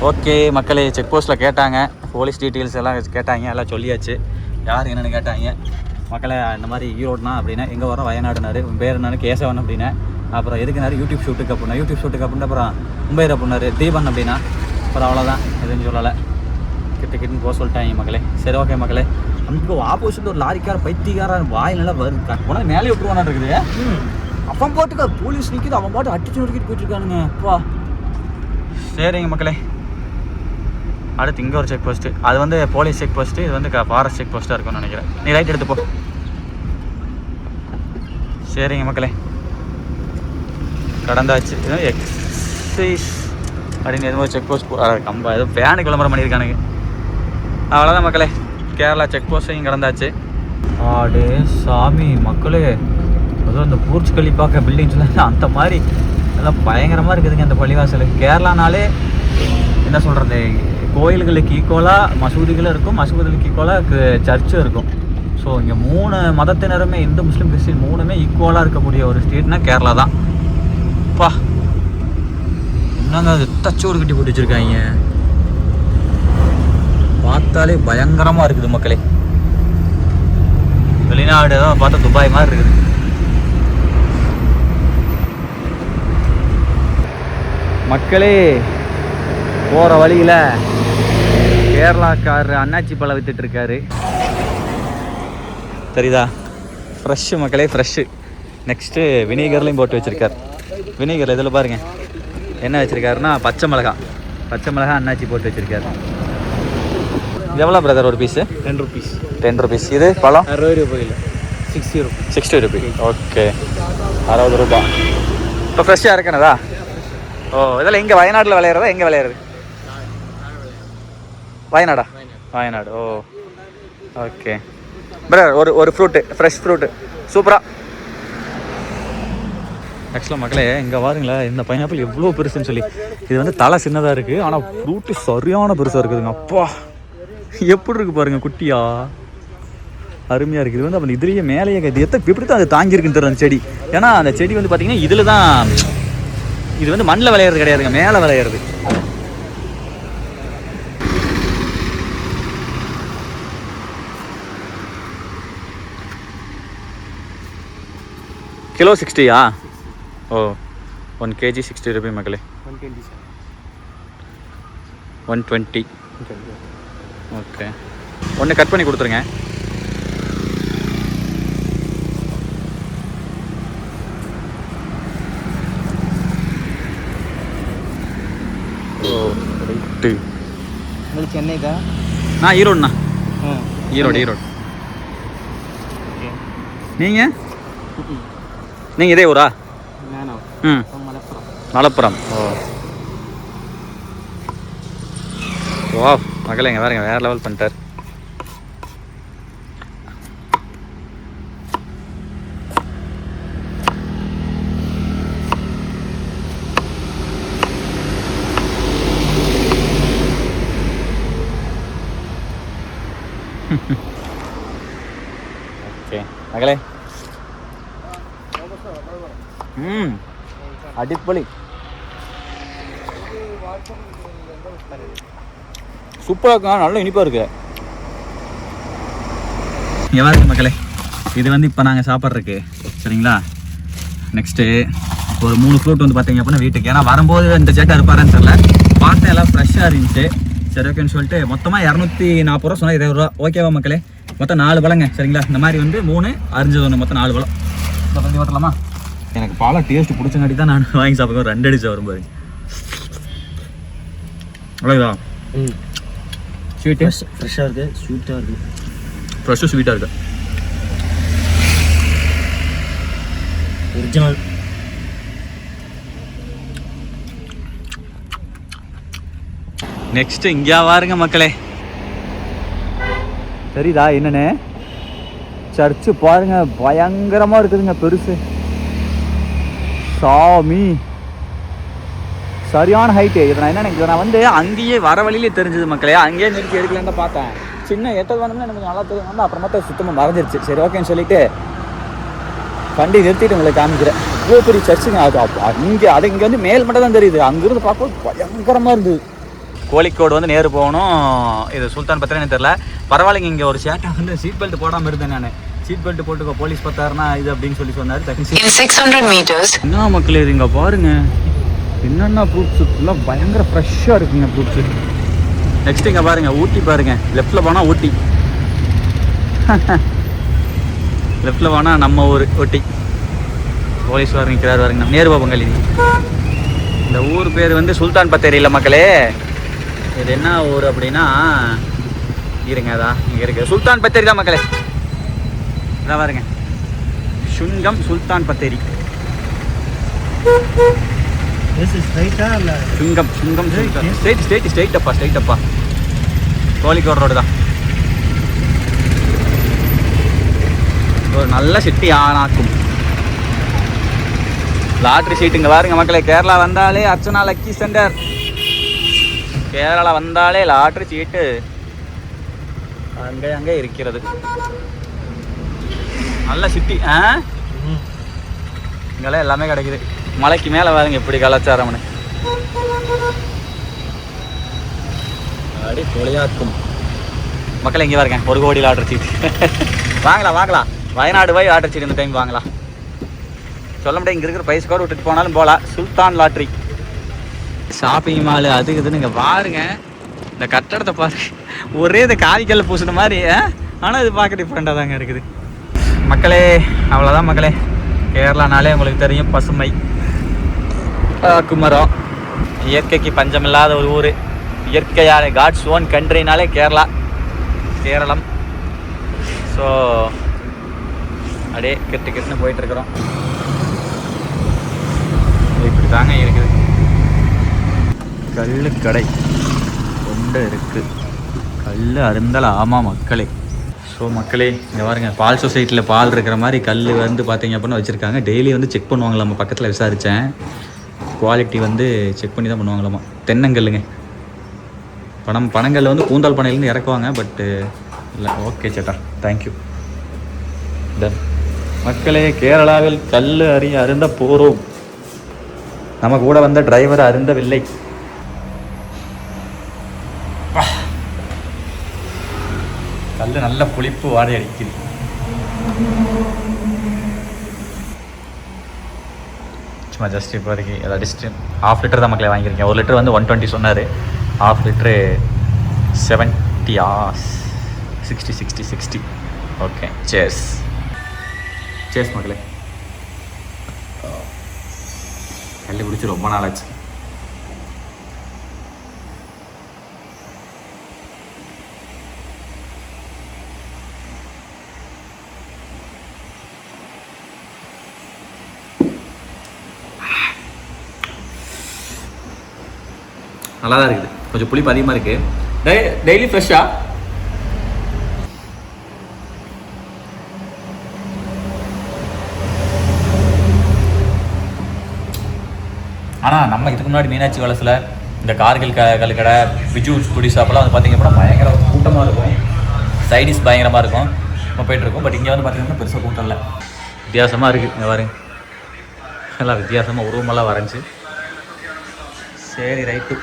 ஓகே மக்களே, செக் போஸ்ட்டில் கேட்டாங்க, போலீஸ் டீட்டெயில்ஸ் எல்லாம் கேட்டாங்க, எல்லாம் சொல்லியாச்சு. யார் என்னென்னு கேட்டாங்க மக்களை. இந்த மாதிரி ஈரோடுனா அப்படின்னா எங்கே வரோம், வயநாடுனாரு. உன் பேர் என்னன்னு கேசவன் அப்படின்னா. அப்புறம் எதுக்குனாரு, யூடியூப் ஷூட்டுக்கு அப்படின்னா. யூடியூப் ஷூட்டுக்கு அப்படின்னா அப்புறம் மும்பையில் அப்படின்னாரு. தீபன் அப்படின்னா. அப்புறம் அவ்வளோதான், எதுன்னு சொல்லலை. கிட்டன்னு போக சொல்லிட்டாங்க மக்களே. சரி ஓகே மக்களே. நமக்கு ஆப்போசிட் ஒரு லாரிக்கார பைத்தியக்காரன் வாயில் நல்லா வருது. போனால் மேலே விட்டுருவானா இருக்குது. அவன் பாட்டுக்கு போலீஸ் நிற்கிது, அவன் பாட்டு அடிச்சு நொறுக்கிட்டு போயிட்டுருக்கானுங்க. அப்பா சரிங்க மக்களே. அடுத்து இங்கே ஒரு செக் போஸ்ட்டு, அது வந்து போலீஸ் செக் போஸ்ட்டு, இது வந்து ஃபாரஸ்ட் செக் போஸ்ட்டாக இருக்கும்னு நினைக்கிறேன். நீ ரைட் எடுத்து போ. சரிங்க மக்களே, கடந்தாச்சு. எக்ஸைஸ் அப்படின்னு எதுவும் செக் போஸ்ட் கம்பா ஏதோ ஃபேனு விளம்பரம் பண்ணியிருக்கானுங்க. அவ்வளோதான் மக்களே, கேரளா செக் போஸ்ட்டையும் கடந்தாச்சு. ஆடே சாமி மக்களே, அதுவும் அந்த பூர்ஜ் கலிஃபா பில்டிங்ஸ்லாம் அந்த மாதிரி எல்லாம் பயங்கரமாக இருக்குதுங்க அந்த பள்ளிவாசல். கேரளானாலே என்ன சொல்கிறது, கோயில்களுக்கு ஈக்குவலாக மசூதிகளும் இருக்கும், மசூதிகளுக்கு ஈக்குவலாக சர்ச்சும் இருக்கும். ஸோ இங்கே 3 மதத்தினருமே, இந்து முஸ்லீம் கிறிஸ்டின் 3மே ஈக்குவலாக இருக்கக்கூடிய ஒரு ஸ்டேட்னா கேரளா தான். பா என்னங்க அது தச்சோடு கட்டி போட்டு வச்சுருக்காங்க, பார்த்தாலே பயங்கரமாக இருக்குது மக்களே. வெளிநாடு தான் பார்த்தா துபாய் மாதிரி இருக்குது. மக்களே போகிற வழியில் கேரளாக்கார் அண்ணாச்சி பழம் வித்துட்டு இருக்காரு. தெரியுதா? ஃப்ரெஷ்ஷு மக்களே, ஃப்ரெஷ்ஷு. நெக்ஸ்ட்டு வினிகர்லையும் போட்டு வச்சுருக்கார். வினிகர் இதில் பாருங்கள் என்ன வச்சுருக்காருன்னா பச்சை மிளகா அண்ணாச்சி போட்டு வச்சுருக்காரு. எவ்வளோ பிரதர் ஒரு பீஸு? 10 rupees. இது பழம் 60 ரூபாயில் 60 rupees. ஓகே, 60 ரூபா. இப்போ ஃப்ரெஷ்ஷாக இருக்கனதா? ஓ, இதெல்லாம் எங்கே வயநாட்டில் விளையிறதா? எங்கே விளையிறது? வயநாடு. ஓ ஓகே பிரதர், ஒரு ஃப்ரூட்டு, ஃப்ரெஷ் ஃப்ரூட்டு சூப்பராக. ஆக்சுவலாக மக்களே இங்கே பாருங்களேன், இந்த பைனாப்பிள் எவ்வளோ பெருசுன்னு சொல்லி. இது வந்து தலை சின்னதாக இருக்குது, ஆனால் ஃப்ரூட்டு சரியான பெருசாக இருக்குதுங்க. அப்பா எப்படி இருக்குது பாருங்கள், குட்டியா அருமையாக இருக்குது. இது வந்து அப்போ இதுலேயே மேலேயே இது எப்படி தான் அது தாங்கியிருக்குன்னு தெரியும் அந்த செடி. ஏன்னா அந்த செடி வந்து பார்த்திங்கன்னா இதில் தான், இது வந்து மண்ணில் விளையிறது கிடையாதுங்க, மேலே விளையிறது. கிலோ 60யா? ஓ, 1 kg 60 ரூபாய் மக்களே. 120. ஓகே, ஒன்று கட் பண்ணி கொடுத்துருங்க. ஓ ரைட்டு. உங்களுக்கு சென்னை தான்? நான் ஈரோடுண்ணா. ஈரோடு. நீங்கள் இதே ஊரா? ம், மலப்புரம். ஓ மக்களே இங்கே பாருங்க, வேறு லெவல் பண்ணிட்டார். ஓகே மகளே, அடிப்பொலி, சூப்பராக இருக்கா, நல்ல இனிப்பாக இருக்கு. இங்கே பாருங்க மக்களே, இது வந்து இப்போ நாங்கள் சாப்பிட்றதுக்கு சரிங்களா. நெக்ஸ்ட்டு ஒரு 3 ஃப்ரூட் வந்து பார்த்தீங்க அப்படின்னா வீட்டுக்கு, ஏன்னா வரும்போது இந்த சேட்டை இருப்பாருன்னு தெரியல, பார்த்தேன் எல்லாம் ஃப்ரெஷ்ஷாக இருந்துச்சு. சரி ஓகேன்னு சொல்லிட்டு மொத்தமாக 240 ரூபா சொன்னால் 20 ரூபா. ஓகேவா மக்களே? மொத்தம் 4 பழங்க சரிங்களா. இந்த மாதிரி வந்து 3 அரிஞ்சது ஒன்று, மொத்தம் 4 பழம். இப்போ கொஞ்சம் ஓட்டலாமா? எனக்கு பழம் டேஸ்ட் பிடிச்சங்காட்டி தான் நான் வாங்கி சாப்பிடுவேன். 2 அடிச்சு வரும் பாருங்க. அவ்வளோதா ஸ்வீட்டு ஃப்ரெஷ்ஷாக இருக்குது, ஸ்வீட்டாக இருக்குது. ஃப்ரெஷ்ஷும் ஸ்வீட்டாக இருக்குது. ஒரிஜினல். நெக்ஸ்ட்டு இங்கே பாருங்க மக்களே, சரிதா என்னன்னு? சர்ச்சு பாருங்க, பயங்கரமாக இருக்குதுங்க, பெருசு. சாமி சரியான ஹைட்டு. இதை நான் என்ன நினைக்கிறேன், நான் வந்து அங்கேயே வர வழியிலே தெரிஞ்சது மக்களே, அங்கேயே நிறுத்தி எடுக்கலான்னு பார்த்தேன். சின்ன எட்டது வந்தோம்னா எனக்கு நல்லா தெரியும், வந்து அப்புறமா சுத்தமாக மறந்துருச்சு. சரி ஓகேன்னு சொல்லிட்டு வண்டி நிறுத்திட்டு உங்களுக்கு காமிக்கிறேன். இவ்வளோ பெரிய சர்ச்சுங்க. அது இங்கே வந்து மேல் மட்டும் தான் தெரியுது, அங்கேருந்து பார்க்கும்போது பயங்கரமாக இருந்தது. கோழிக்கோடு வந்து நேரு போகணும், இது சுல்தான் பத்திரன்னு தெரில. பரவாயில்லைங்க, இங்கே ஒரு சேட்டை வந்து சீட் பெல்ட் போடாமல் இருந்தேன். நான் சீட் பெல்ட் போட்டுக்கோ, போலீஸ் பார்த்தாருன்னா இது அப்படின்னு சொன்னார். In 600 meters. என்ன மக்களே இது இங்கே பாருங்க, என்னென்ன ஃப்ரூட்ஸு ஃபுல்லாக பயங்கர ஃப்ரெஷ்ஷாக இருக்குங்க ஃப்ரூட்ஸு. நெக்ஸ்ட் இங்கே பாருங்கள், ஊட்டி பாருங்கள். லெஃப்டில் போனால் ஊட்டி, லெஃப்டில் போனால் நம்ம ஊர் ஊட்டி. போலீஸ் வார் நிற்கிறார் பாருங்க, நேரு பாபங்கலி. இந்த ஊர் பேர் வந்து சுல்தான் பத்தேரியில் மக்களே. இது என்ன ஊர் அப்படின்னா, இருங்க அதான் இங்கே இருக்குது, சுல்தான் பத்தேரி தான் மக்களே. இதான் பாருங்க, சுங்கம் சுல்தான் பத்தேரி. சுங்கம் ஸ்ட்ரெயிட் அப்பா கோழிக்கோடு ரோடு தான். ஒரு நல்ல சிட்டி ஆனாக்கும். லாட்ரி சீட்டுங்க பாருங்க மக்களே. கேரளா வந்தாலே அர்ச்சனா லக்கி சென்டர், கேரளா வந்தாலே லாட்ரி சீட்டு அங்கே இருக்கிறது. நல்ல சிட்டி. இங்கெல்லாம் எல்லாமே கிடைக்குது. மலைக்கு மேலே பாருங்க எப்படி கலாச்சாரம்னு. அப்படி தொலையாக்கும் மக்கள் எங்கே பாருங்க 1 கோடி லாட்டரி சீட்டு. வாங்கலாம் வயநாடு போய் லாட்டரி சீட்டு இந்த டைம் வாங்கலாம். சொல்ல முடியாது, இங்கே இருக்கிற பைஸ் கூட விட்டுட்டு போனாலும் போகலாம். சுல்தான் லாட்ரி ஷாப்பிங் மாலு அதுக்கு இதுன்னு இங்கே பாருங்க. இந்த கட்டடத்தை பாருங்க, ஒரே இந்த காவிக்கல்ல பூசின மாதிரி. ஆனால் இது பார்க்க டிஃப்ரெண்ட்டாக தாங்க இருக்குது மக்களே. அவ்வளோதான் மக்களே. கேரளானாலே உங்களுக்கு தெரியும், பசுமை, குமரம், இயற்கைக்கு பஞ்சமில்லாத ஒரு ஊர். இயற்கையான காட்ஸ் ஓன் கண்ட்ரினாலே கேரளம். ஸோ அப்படியே கிட்டுன்னு போயிட்டுருக்குறோம். இப்படி தாங்க இருக்குது. கல்லுக்கடை கொண்டு இருக்குது. கல் அருந்தல். ஆமாம் மக்களே. ஸோ மக்களே இங்கே பாருங்க, பால் சொசைட்டியில் பால் இருக்கிற மாதிரி கல் வந்து பார்த்தீங்க அப்படின்னா வச்சுருக்காங்க. டெய்லி வந்து செக் பண்ணுவாங்களா. நம்ம பக்கத்தில் விசாரித்தேன். குவாலிட்டி வந்து செக் பண்ணி தான் பண்ணுவாங்களாமா. தென்னங்கல்லுங்க. பனங்கல் வந்து கூந்தால் பனையிலேருந்து இறக்குவாங்க. பட்டு இல்லை. ஓகே சேட்டா, தேங்க்யூ. டன் மக்களே. கேரளாவில் கல் அருந்த போகிறோம். நம்ம கூட வந்த டிரைவர் அருந்தவில்லை. கல் நல்ல புளிப்பு வாடை அடிக்குது. சும்மா ஜஸ்ட் இப்போதைக்கு அடிச்சுட்டு 1/2 லிட்டர் தான் மக்களே வாங்கியிருக்கேன். 1 லிட்டர் வந்து 120 சொன்னார். 1/2 லிட்டரு 70 60. ஓகே, சேர்ஸ் மக்களே. கல் குடிச்சு ரொம்ப நாள் ஆச்சு. நல்லா தான் இருக்குது. கொஞ்சம் புளிப்பு அதிகமாக இருக்குது. டெய்லி ஃப்ரெஷ்ஷாக. ஆனால் நம்ம இதுக்கு முன்னாடி மீனாட்சி வளசில் இந்த கார்கில் கல்கடை, பிஜு குடி ஷாப்பெல்லாம் வந்து பார்த்திங்க அப்படின்னா பயங்கர கூட்டமாக இருக்கும். சைடிஸ் பயங்கரமாக இருக்கும். நம்ம போய்ட்டுருக்கோம். பட் இங்கே வந்து பார்த்திங்கன்னா பெருசாக கூட்டம் இல்லை. வித்தியாசமாக இருக்குது. இங்கே பாருங்க, எல்லாம் வித்தியாசமாக உருவமெல்லாம் வரைஞ்சி. சரி, ரைட்டு.